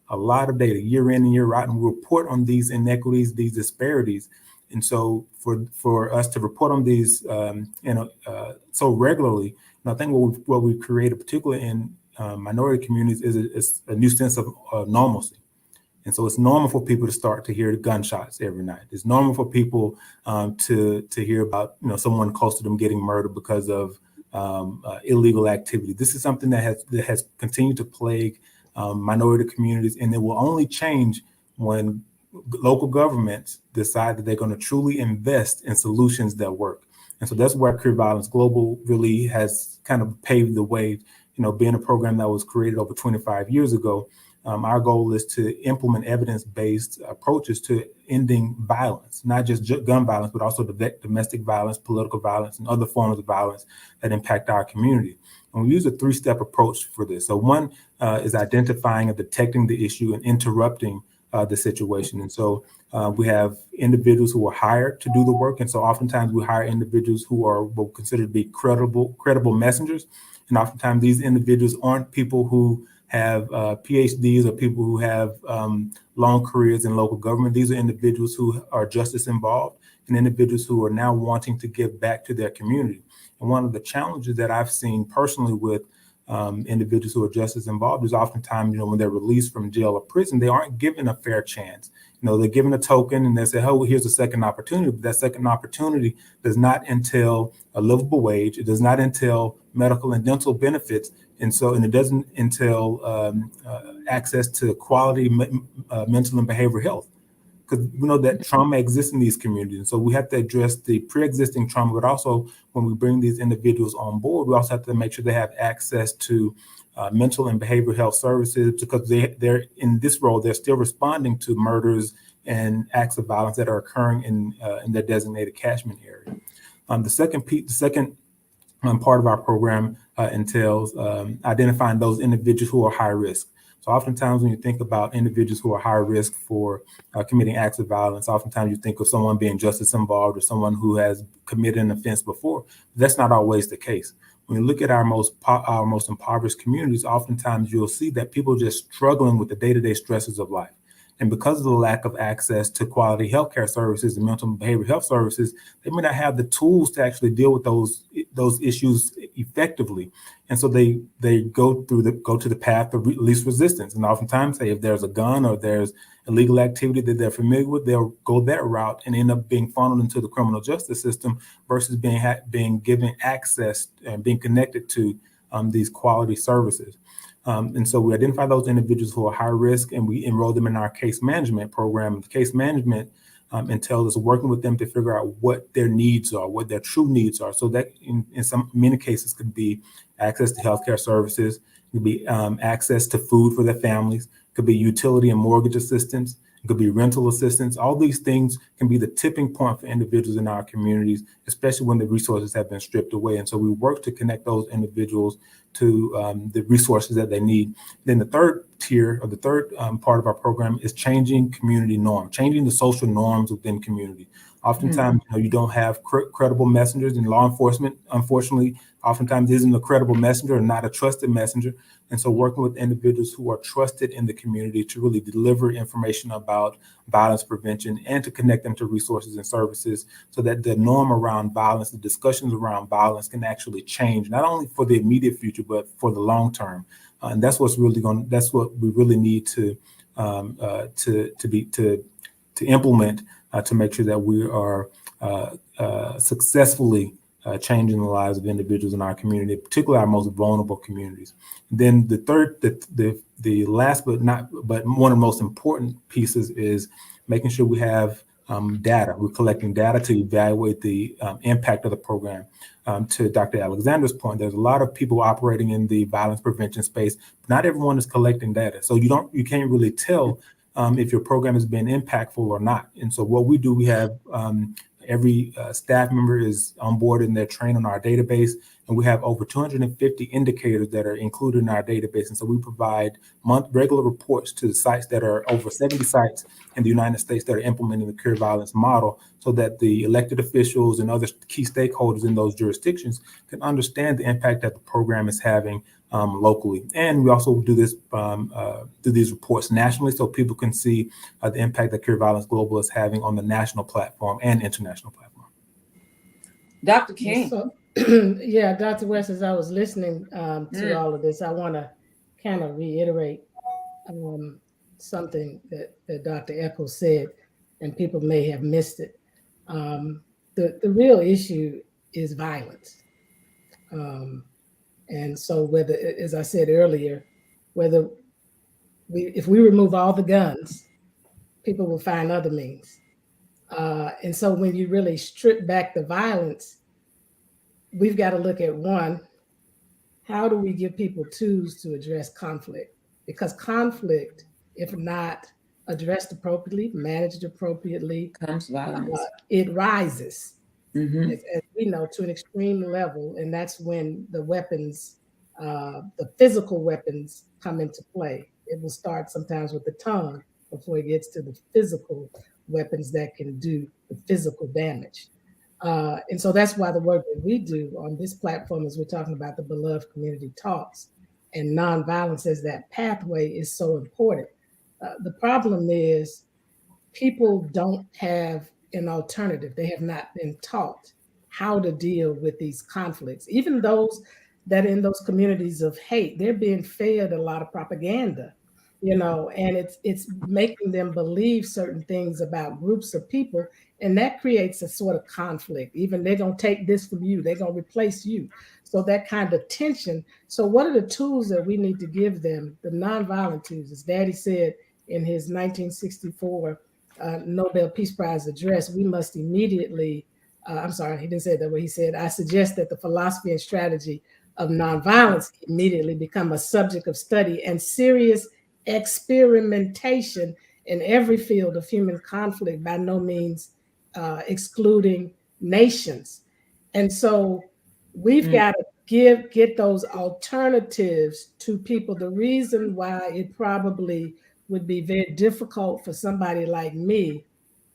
year in and year out, and we report on these inequities, these disparities. And so for us to report on these, so regularly, and I think what we've created, particularly in minority communities, is a new sense of normalcy. And so it's normal for people to start to hear gunshots every night. It's normal for people to hear about someone close to them getting murdered because of illegal activity. This is something that has continued to plague minority communities, and it will only change when local governments decide that they're going to truly invest in solutions that work. And so that's where Career Violence Global really has kind of paved the way. Being a program that was created over 25 years ago, our goal is to implement evidence-based approaches to ending violence, not just gun violence, but also domestic violence, political violence, and other forms of violence that impact our community. And we use a three-step approach for this. So one is identifying and detecting the issue and interrupting the situation. And so we have individuals who are hired to do the work. And so oftentimes we hire individuals who are what we consider to be credible messengers. And oftentimes these individuals aren't people who have PhDs or people who have long careers in local government. These are individuals who are justice involved and individuals who are now wanting to give back to their community. And one of the challenges that I've seen personally with individuals who are justice involved is oftentimes, when they're released from jail or prison, they aren't given a fair chance. They're given a token and they say, oh, here's a second opportunity. But that second opportunity does not entail a livable wage. It does not entail medical and dental benefits. And it doesn't entail access to quality mental and behavioral health. Because we know that trauma exists in these communities. And so we have to address the pre-existing trauma, but also when we bring these individuals on board, we also have to make sure they have access to mental and behavioral health services, because they're in this role, they're still responding to murders and acts of violence that are occurring in their designated catchment area. The second part of our program entails identifying those individuals who are high risk. So oftentimes when you think about individuals who are high risk for committing acts of violence, oftentimes you think of someone being justice involved or someone who has committed an offense before. That's not always the case. When you look at our most impoverished communities, oftentimes you'll see that people are just struggling with the day-to-day stresses of life. And because of the lack of access to quality healthcare services and mental and behavioral health services, they may not have the tools to actually deal with those issues effectively. And so they go to the path of least resistance. And oftentimes, say if there's a gun or there's illegal activity that they're familiar with, they'll go that route and end up being funneled into the criminal justice system versus being given access and being connected to these quality services. And so we identify those individuals who are high risk and we enroll them in our case management program. The case management entails us working with them to figure out what their needs are, what their true needs are. So that in many cases could be access to healthcare services, could be access to food for their families, could be utility and mortgage assistance, it could be rental assistance. All these things can be the tipping point for individuals in our communities, especially when the resources have been stripped away. And so we work to connect those individuals to the resources that they need. Then the third tier, or the third part of our program, is changing community norms, changing the social norms within community. Oftentimes, you don't have credible messengers in law enforcement. Unfortunately, oftentimes isn't a credible messenger or not a trusted messenger. And so working with individuals who are trusted in the community to really deliver information about violence prevention and to connect them to resources and services so that the norm around violence, the discussions around violence can actually change, not only for the immediate future, but for the long term. And that's what we really need to implement to make sure that we are successfully changing the lives of individuals in our community, particularly our most vulnerable communities. And then the third, the last but one of the most important pieces is making sure we have data. We're collecting data to evaluate the impact of the program. To Dr. Alexander's point, there's a lot of people operating in the violence prevention space. But not everyone is collecting data, so you can't really tell if your program has been impactful or not. And so what we do, we have every staff member is on board and they're trained on our database, and we have over 250 indicators that are included in our database. And so we provide regular reports to the sites that are over 70 sites in the United States that are implementing the career violence model, so that the elected officials and other key stakeholders in those jurisdictions can understand the impact that the program is having locally. And we also do this do these reports nationally, so people can see the impact that Cure Violence Global is having on the national platform and international platform.
Dr. King.
So, yeah, Dr. West, as I was listening to all of this, I want to kind of reiterate something that Dr. Echols said, and people may have missed it. The real issue is violence. And so whether, as I said earlier, whether if we remove all the guns, people will find other means. And so when you really strip back the violence, we've got to look at one, how do we give people tools to address conflict? Because conflict, if not addressed appropriately, managed appropriately,
Comes violence.
It rises,
Mm-hmm.
as we know, to an extreme level. And that's when the weapons, the physical weapons come into play. It will start sometimes with the tongue before it gets to the physical weapons that can do the physical damage. And so that's why the work that we do on this platform, as we're talking about the Beloved Community Talks and nonviolence as that pathway, is so important. The problem is people don't have an alternative. They have not been taught how to deal with these conflicts. Even those that in those communities of hate, they're being fed a lot of propaganda, and it's making them believe certain things about groups of people, and that creates a sort of conflict. Even they're going to take this from you, they're going to replace you. So that kind of tension. So what are the tools that we need to give them? The nonviolent tools, as Daddy said in his 1964 Nobel Peace Prize address, we must immediately, I'm sorry, he didn't say it that way. He said, I suggest that the philosophy and strategy of nonviolence immediately become a subject of study and serious experimentation in every field of human conflict, by no means excluding nations. And so we've got to get those alternatives to people. The reason why it probably would be very difficult for somebody like me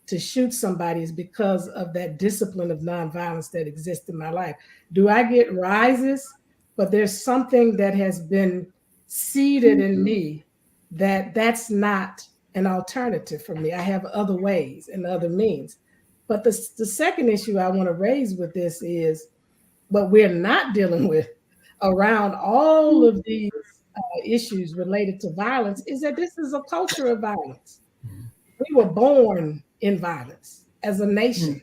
to shoot somebody is because of that discipline of nonviolence that exists in my life. Do I get rises? But there's something that has been seeded in me that's not an alternative for me. I have other ways and other means. But the second issue I want to raise with this is what we're not dealing with around all of these issues related to violence is that this is a culture of violence. We were born in violence as a nation.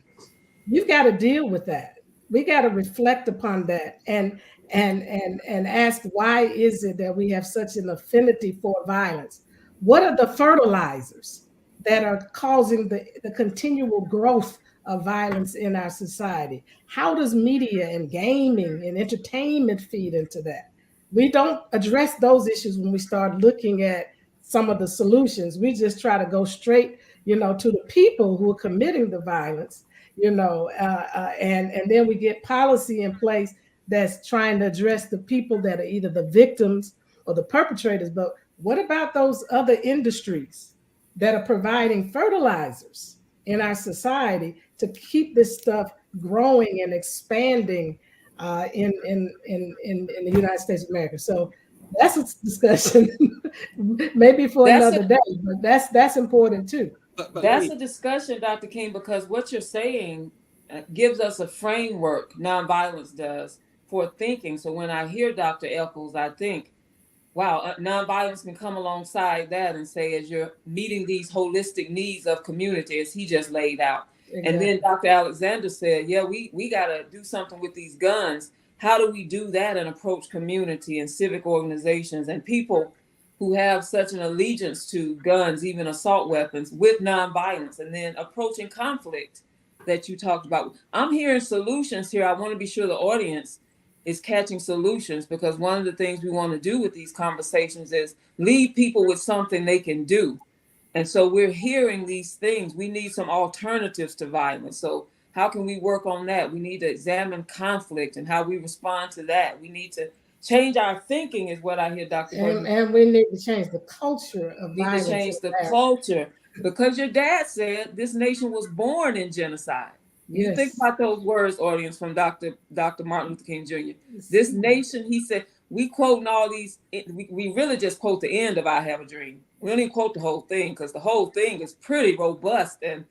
You've got to deal with that. We got to reflect upon that and ask, why is it that we have such an affinity for violence? What are the fertilizers that are causing the continual growth of violence in our society? How does media and gaming and entertainment feed into that? We don't address those issues when we start looking at some of the solutions. We just try to go straight, to the people who are committing the violence, and then we get policy in place that's trying to address the people that are either the victims or the perpetrators. But what about those other industries that are providing fertilizers in our society to keep this stuff growing and expanding in the United States of America? So that's a discussion maybe for another day, but that's important too.
But that's a discussion, Dr. King, because what you're saying gives us a framework, nonviolence does, for thinking. So when I hear Dr. Echols, I think, wow, nonviolence can come alongside that and say, as you're meeting these holistic needs of community, as he just laid out. Exactly. And then Dr. Alexander said, yeah, we got to do something with these guns. How do we do that and approach community and civic organizations and people who have such an allegiance to guns, even assault weapons, with nonviolence, and then approaching conflict that you talked about? I'm hearing solutions here. I want to be sure the audience is catching solutions, because one of the things we want to do with these conversations is leave people with something they can do. And so we're hearing these things. We need some alternatives to violence. So how can we work on that? We need to examine conflict and how we respond to that. We need to change our thinking, is what I hear Dr.
And we need to change the culture of violence.
We need to change the culture, because your dad said this nation was born in genocide. Yes. You think about those words, audience, from Dr. Martin Luther King Jr. This nation, he said, we quoting all these, we really just quote the end of I Have a Dream. We don't even quote the whole thing, because the whole thing is pretty robust and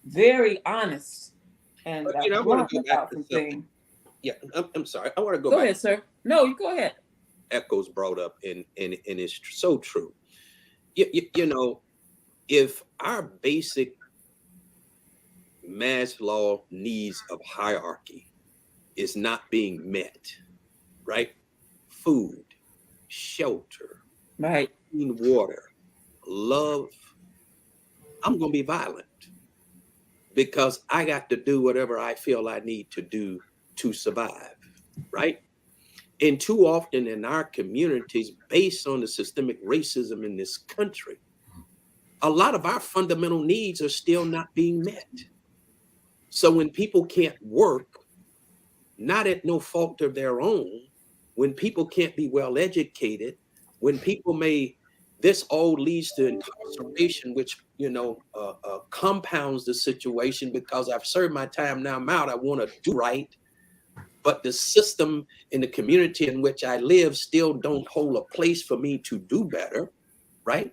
very honest and
But, I want to go back
about
to
some
something.
things.
Yeah, I'm sorry. I want to go
Go
back
ahead, sir. No, you go ahead.
Echols brought up, and it's so true. If our basic Maslow needs of hierarchy is not being met, right? Food, shelter,
Right.
clean water, love, I'm going to be violent because I got to do whatever I feel I need to do to survive, right? And too often in our communities, based on the systemic racism in this country, a lot of our fundamental needs are still not being met. So when people can't work, not at no fault of their own, when people can't be well educated, when people this all leads to incarceration, which, compounds the situation because I've served my time, now I'm out, I want to do right. But the system in the community in which I live still don't hold a place for me to do better, right?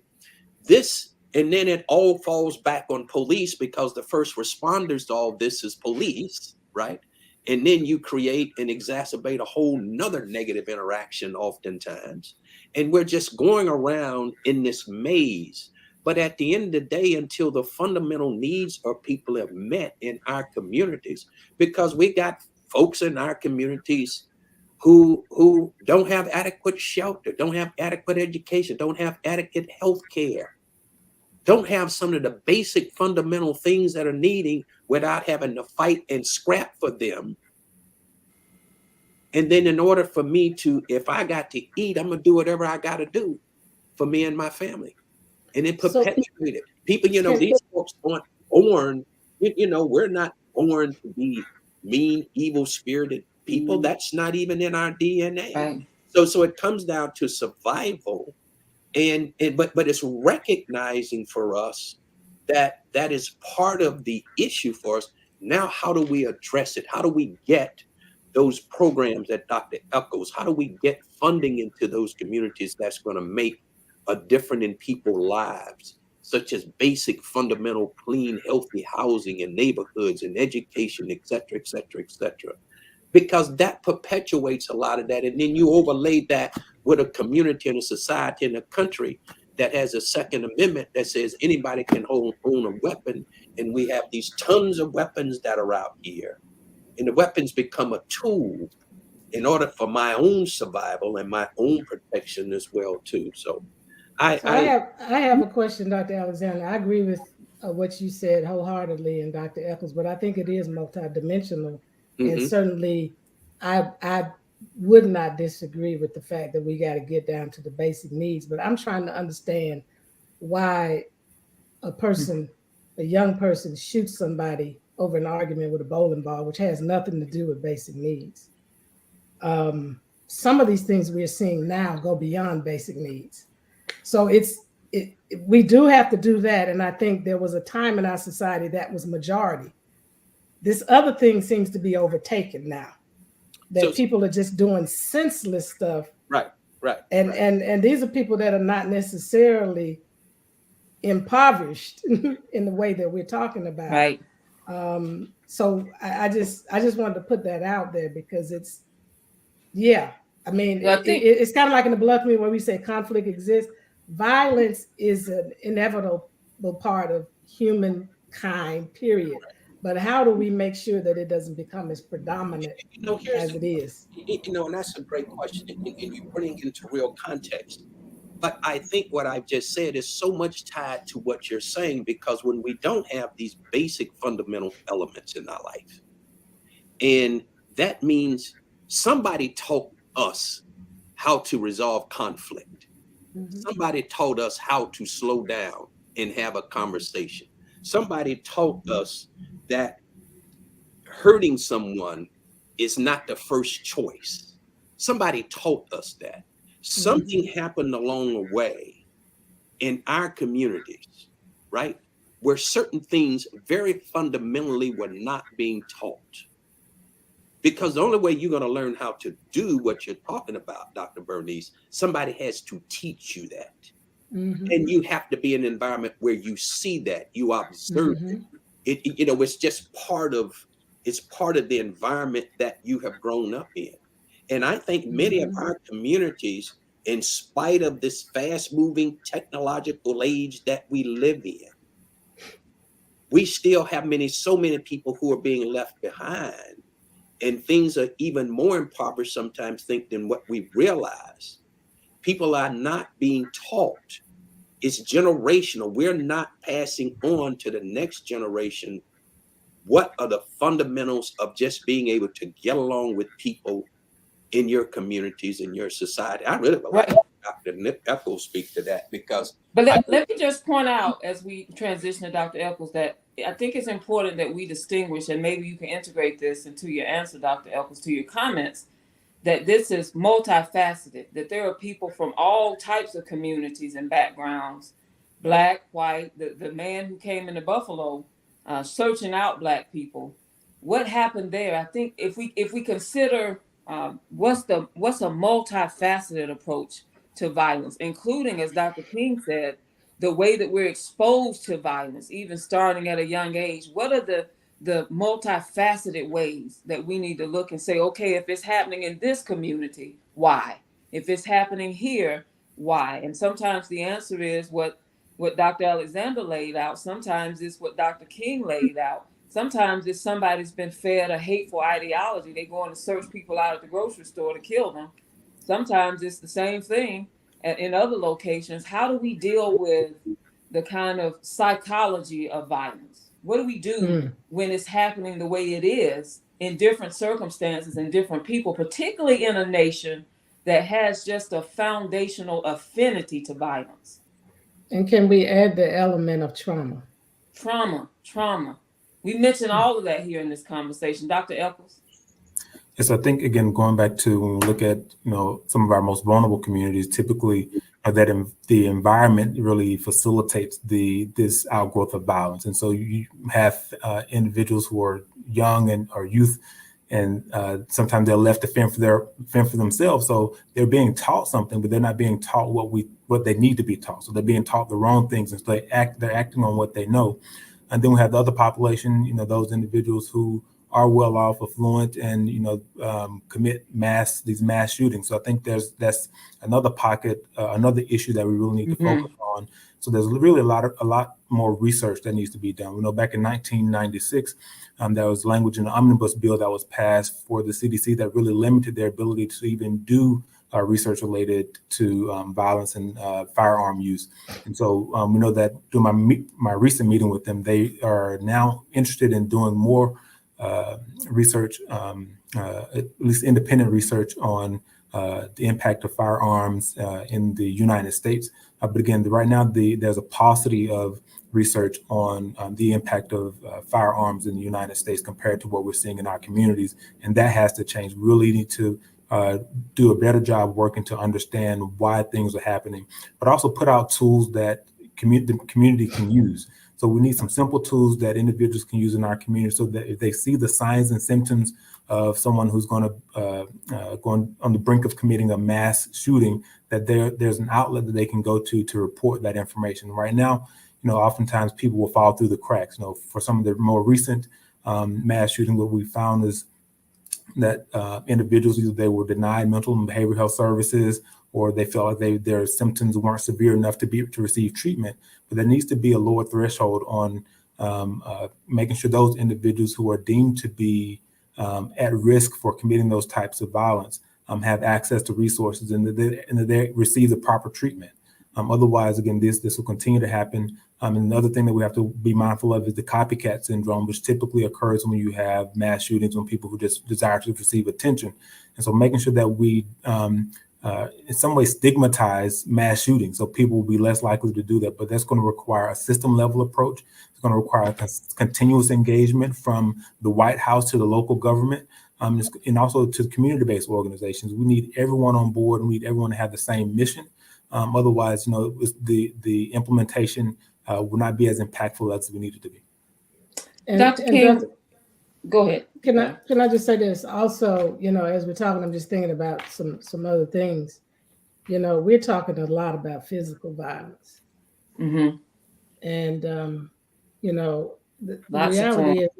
And then it all falls back on police because the first responders to all this is police, right? And then you create and exacerbate a whole nother negative interaction oftentimes. And we're just going around in this maze. But at the end of the day, until the fundamental needs of people are met in our communities, because we got folks in our communities who don't have adequate shelter, don't have adequate education, don't have adequate health care, don't have some of the basic fundamental things that are needing without having to fight and scrap for them. And then in order for me to, if I got to eat, I'm going to do whatever I got to do for me and my family. And it perpetuated. People, these folks aren't born, we're not born to be mean, evil-spirited people. That's not even in our DNA.
Right.
So it comes down to survival. But it's recognizing for us that is part of the issue for us. Now, how do we address it? How do we get those programs that Dr. Echols, how do we get funding into those communities that's going to make a difference in people's lives, such as basic, fundamental, clean, healthy housing and neighborhoods and education, et cetera, et cetera, et cetera. Because that perpetuates a lot of that. And then you overlay that with a community and a society and a country that has a Second Amendment that says anybody can own a weapon. And we have these tons of weapons that are out here. And the weapons become a tool in order for my own survival and my own protection as well, too. So I
have a question, Dr. Alexander. I agree with what you said wholeheartedly, and Dr. Echols, but I think it is multidimensional. And certainly I would not disagree with the fact that we got to get down to the basic needs, but I'm trying to understand why a young person shoots somebody over an argument with a bowling ball, which has nothing to do with basic needs. Some of these things we are seeing now go beyond basic needs. So we do have to do that. And I think there was a time in our society that was majority. This other thing seems to be overtaken now, that people are just doing senseless stuff.
Right.
And these are people that are not necessarily impoverished in the way that we're talking about.
Right.
So I just wanted to put that out there because it's kind of like in the blood community where we say conflict exists. Violence is an inevitable part of humankind, period. But how do we make sure that it doesn't become as predominant as it is?
And that's a great question. And you bring it into real context. But I think what I've just said is so much tied to what you're saying, because when we don't have these basic fundamental elements in our life, and that means somebody taught us how to resolve conflict. Somebody taught us how to slow down and have a conversation. Somebody taught us that hurting someone is not the first choice. Somebody taught us that. Something happened along the way in our communities, right, where certain things very fundamentally were not being taught. Because the only way you're going to learn how to do what you're talking about, Dr. Bernice, somebody has to teach you that. And you have to be in an environment where you see that, you observe it. It's just part of the environment that you have grown up in. And I think many of our communities, in spite of this fast moving technological age that we live in, we still have so many people who are being left behind. And things are even more impoverished sometimes than what we realize. People are not being taught. It's generational. We're not passing on to the next generation what are the fundamentals of just being able to get along with people in your communities, in your society. I really would like Dr. Echols speak to that, because
But let me just point out, as we transition to Dr. Echols, that I think it's important that we distinguish, and maybe you can integrate this into your answer, Dr. Echols, to your comments, that this is multifaceted, that there are people from all types of communities and backgrounds, Black, white, the man who came into Buffalo, searching out Black people. What happened there? I think if we consider what's a multifaceted approach to violence, including, as Dr. King said, the way that we're exposed to violence, even starting at a young age. What are the multifaceted ways that we need to look and say, okay, if it's happening in this community, why? If it's happening here, why? And sometimes the answer is what Dr. Alexander laid out. Sometimes it's what Dr. King laid out. Sometimes it's somebody's been fed a hateful ideology. They go in to search people out at the grocery store to kill them. Sometimes it's the same thing in other locations. How do we deal with the kind of psychology of violence? What do we do when it's happening the way it is in different circumstances and different people, particularly in a nation that has just a foundational affinity to violence?
And can we add the element of trauma?
Trauma. We mentioned all of that here in this conversation. Dr. Echols?
Yes, I think, again, going back to when we look at, some of our most vulnerable communities, typically that the environment really facilitates this outgrowth of violence. And so you have individuals who are young or youth, and sometimes they're left to fend for themselves. So they're being taught something, but they're not being taught what they need to be taught. So they're being taught the wrong things, and so they're acting on what they know. And then we have the other population, those individuals who are well off, affluent, and commit these mass shootings. So I think that's another pocket, another issue that we really need to focus on. So there's really a lot more research that needs to be done. We know back in 1996, there was language in the omnibus bill that was passed for the CDC that really limited their ability to even do research related to violence and firearm use. And so we know that during my recent meeting with them, they are now interested in doing more research, at least independent research, on the impact of firearms in the United States. But again, right now, there's a paucity of research on the impact of firearms in the United States compared to what we're seeing in our communities. And that has to change. We really need to do a better job working to understand why things are happening, but also put out tools that the community can use. So we need some simple tools that individuals can use in our community, so that if they see the signs and symptoms of someone who's going on the brink of committing a mass shooting, that there's an outlet that they can go to report that information. Right now, oftentimes people will fall through the cracks. For some of the more recent mass shootings, what we found is that individuals, either they were denied mental and behavioral health services, or they felt like their symptoms weren't severe enough to receive treatment. But there needs to be a lower threshold on making sure those individuals who are deemed to be at risk for committing those types of violence have access to resources, and that they receive the proper treatment. Otherwise, again, this will continue to happen. And another thing that we have to be mindful of is the copycat syndrome, which typically occurs when you have mass shootings, when people who just desire to receive attention. And so making sure that we in some way stigmatize mass shootings, so people will be less likely to do that. But that's going to require a system level approach. It's going to require continuous engagement from the White House to the local government, and also to community-based organizations. We need everyone on board, and we need everyone to have the same mission. Otherwise, the implementation will not be as impactful as we need it to be.
Dr. King, Go ahead.
Can I just say this also? As we're talking, I'm just thinking about some other things. We're talking a lot about physical violence,
Mm-hmm.
and the
Lots of forms.
reality is,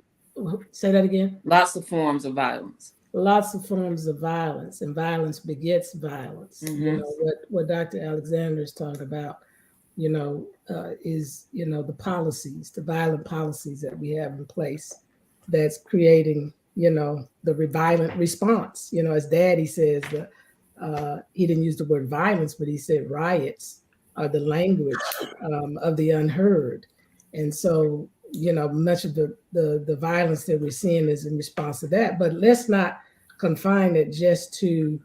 say that again.
Lots of forms of violence.
Lots of forms of violence, and violence begets violence.
Mm-hmm.
What Dr. Alexander is talking about, is the policies, the violent policies that we have in place, that's creating the violent response. As Daddy says, he didn't use the word violence, but he said riots are the language of the unheard, and so much of the violence that we're seeing is in response to that. But let's not confine it just to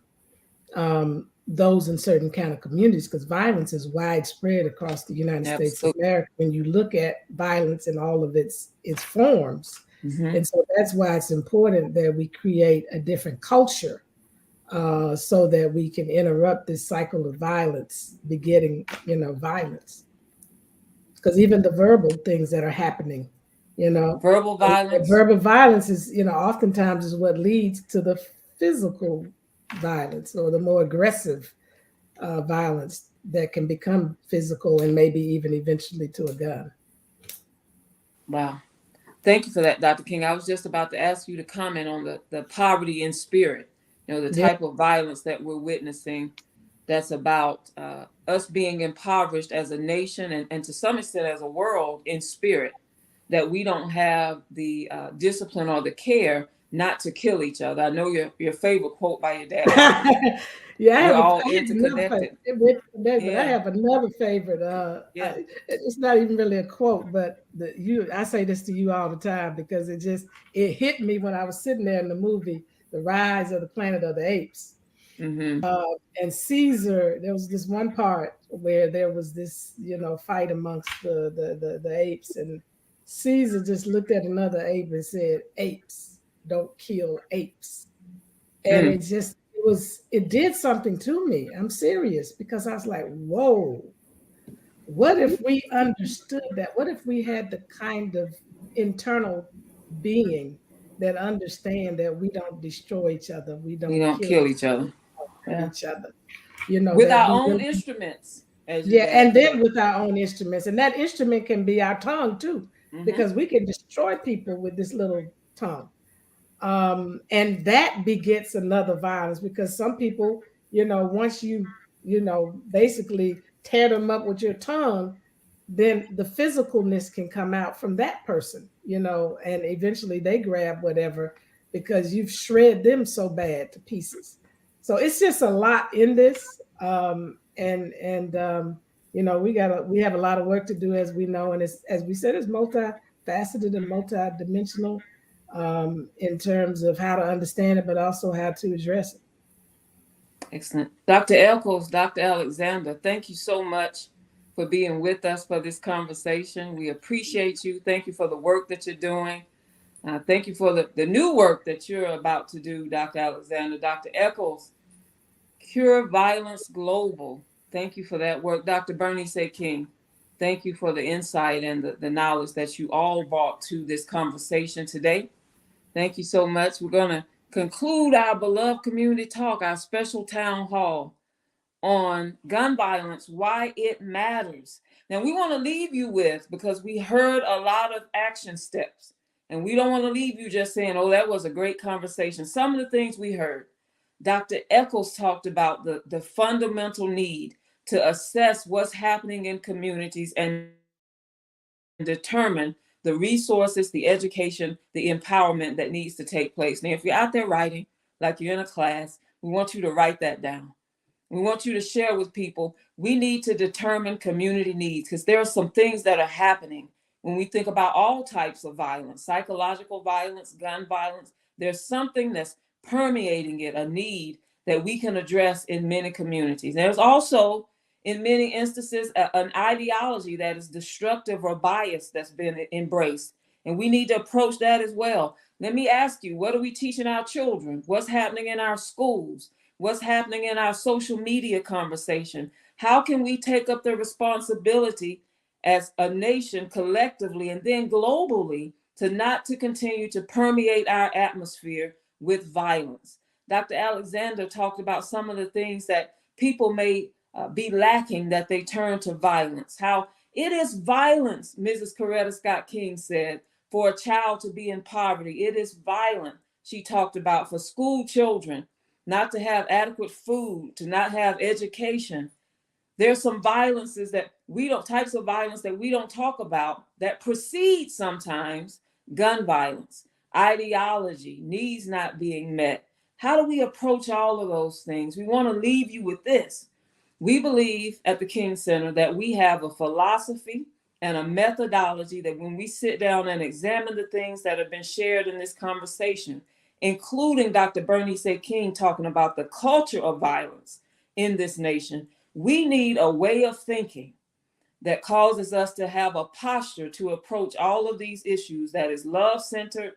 those in certain kind of communities, because violence is widespread across the United States of America when you look at violence in all of its forms.
Mm-hmm.
And so that's why it's important that we create a different culture, so that we can interrupt this cycle of violence begetting violence. Because even the verbal things that are happening,
verbal
violence is oftentimes is what leads to the physical violence, or the more aggressive violence that can become physical and maybe even eventually to a gun.
Wow. Thank you for that, Dr. King. I was just about to ask you to comment on the poverty in spirit, the type of violence that we're witnessing, that's about us being impoverished as a nation, and to some extent as a world in spirit, that we don't have the discipline or the care not to kill each other. I know your favorite quote by your dad.
Yeah,
we're all interconnected.
But I have another favorite. It's not even really a quote, but I say this to you all the time, because it hit me when I was sitting there in the movie, The Rise of the Planet of the Apes.
Mm-hmm.
And Caesar, there was this one part where there was this fight amongst the apes, and Caesar just looked at another ape and said, "Apes don't kill apes." And it did something to me. I'm serious, because I was like, whoa, what if we understood that? What if we had the kind of internal being that understand that we don't destroy each other, we don't
kill each other.
Each other,
with our own instruments.
And then with our own instruments, and that instrument can be our tongue too, because we can destroy people with this little tongue. And that begets another violence, because some people, once you basically tear them up with your tongue, then the physicalness can come out from that person, and eventually they grab whatever, because you've shred them so bad to pieces. So it's just a lot in this. We have a lot of work to do, as we know, and it's, as we said, it's multifaceted and multidimensional, in terms of how to understand it, but also how to address it.
Excellent. Dr. Echols, Dr. Alexander, thank you so much for being with us for this conversation. We appreciate you. Thank you for the work that you're doing. Thank you for the new work that you're about to do, Dr. Alexander. Dr. Echols, Cure Violence Global. Thank you for that work. Dr. Bernice A King, thank you for the insight and the knowledge that you all brought to this conversation today. Thank you so much. We're going to conclude our beloved community talk, our special town hall on gun violence, why it matters. Now, we want to leave you with, because we heard a lot of action steps, and we don't want to leave you just saying, oh, that was a great conversation. Some of the things we heard, Dr. Echols talked about the fundamental need to assess what's happening in communities and determine the resources, the education, the empowerment that needs to take place. Now, if you're out there writing, like you're in a class, we want you to write that down. We want you to share with people. We need to determine community needs, because there are some things that are happening when we think about all types of violence, psychological violence, gun violence. There's something that's permeating it, a need that we can address in many communities. There's also, in many instances, an ideology that is destructive or biased that's been embraced. And we need to approach that as well. Let me ask you, what are we teaching our children? What's happening in our schools? What's happening in our social media conversation? How can we take up the responsibility as a nation collectively and then globally not to continue to permeate our atmosphere with violence. Dr. Alexander talked about some of the things that people may be lacking, that they turn to violence. How it is violence, Mrs. Coretta Scott King said, for a child to be in poverty. It is violent, she talked about, for school children not to have adequate food, to not have education. There's some violences that types of violence that we don't talk about that precede sometimes gun violence, ideology, needs not being met. How do we approach all of those things? We want to leave you with this. We believe at the King Center that we have a philosophy and a methodology that when we sit down and examine the things that have been shared in this conversation, including Dr. Bernice A King talking about the culture of violence in this nation, we need a way of thinking that causes us to have a posture to approach all of these issues that is love-centered,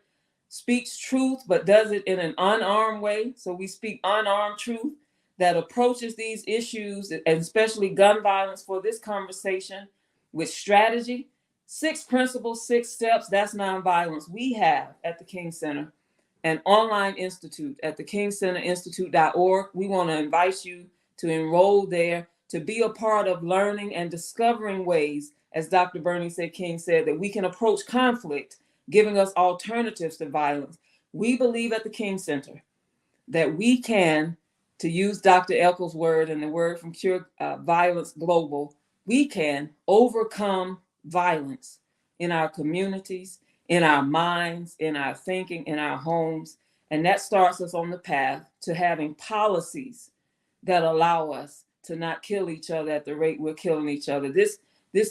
speaks truth, but does it in an unarmed way. So we speak unarmed truth that approaches these issues, and especially gun violence, for this conversation with strategy. 6 principles, 6 steps, that's nonviolence. We have at the King Center an online institute at thekingcenterinstitute.org. We want to invite you to enroll there, to be a part of learning and discovering ways, as Dr. Bernice A King said, that we can approach conflict, giving us alternatives to violence. We believe at the King Center that we can, to use Dr. Echols' word and the word from Cure Violence Global, we can overcome violence in our communities, in our minds, in our thinking, in our homes. And that starts us on the path to having policies that allow us to not kill each other at the rate we're killing each other. This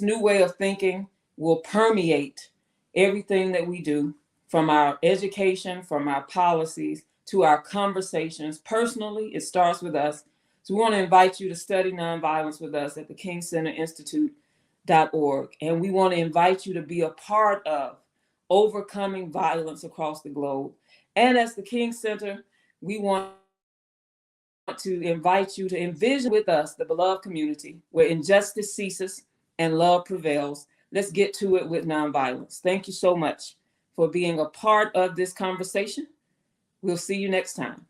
new way of thinking will permeate everything that we do, from our education, from our policies, to our conversations. Personally, it starts with us. So we want to invite you to study nonviolence with us at thekingcenterinstitute.org. And we want to invite you to be a part of overcoming violence across the globe. And as the King Center, we want to invite you to envision with us the beloved community where injustice ceases and love prevails. Let's get to it with nonviolence. Thank you so much for being a part of this conversation. We'll see you next time.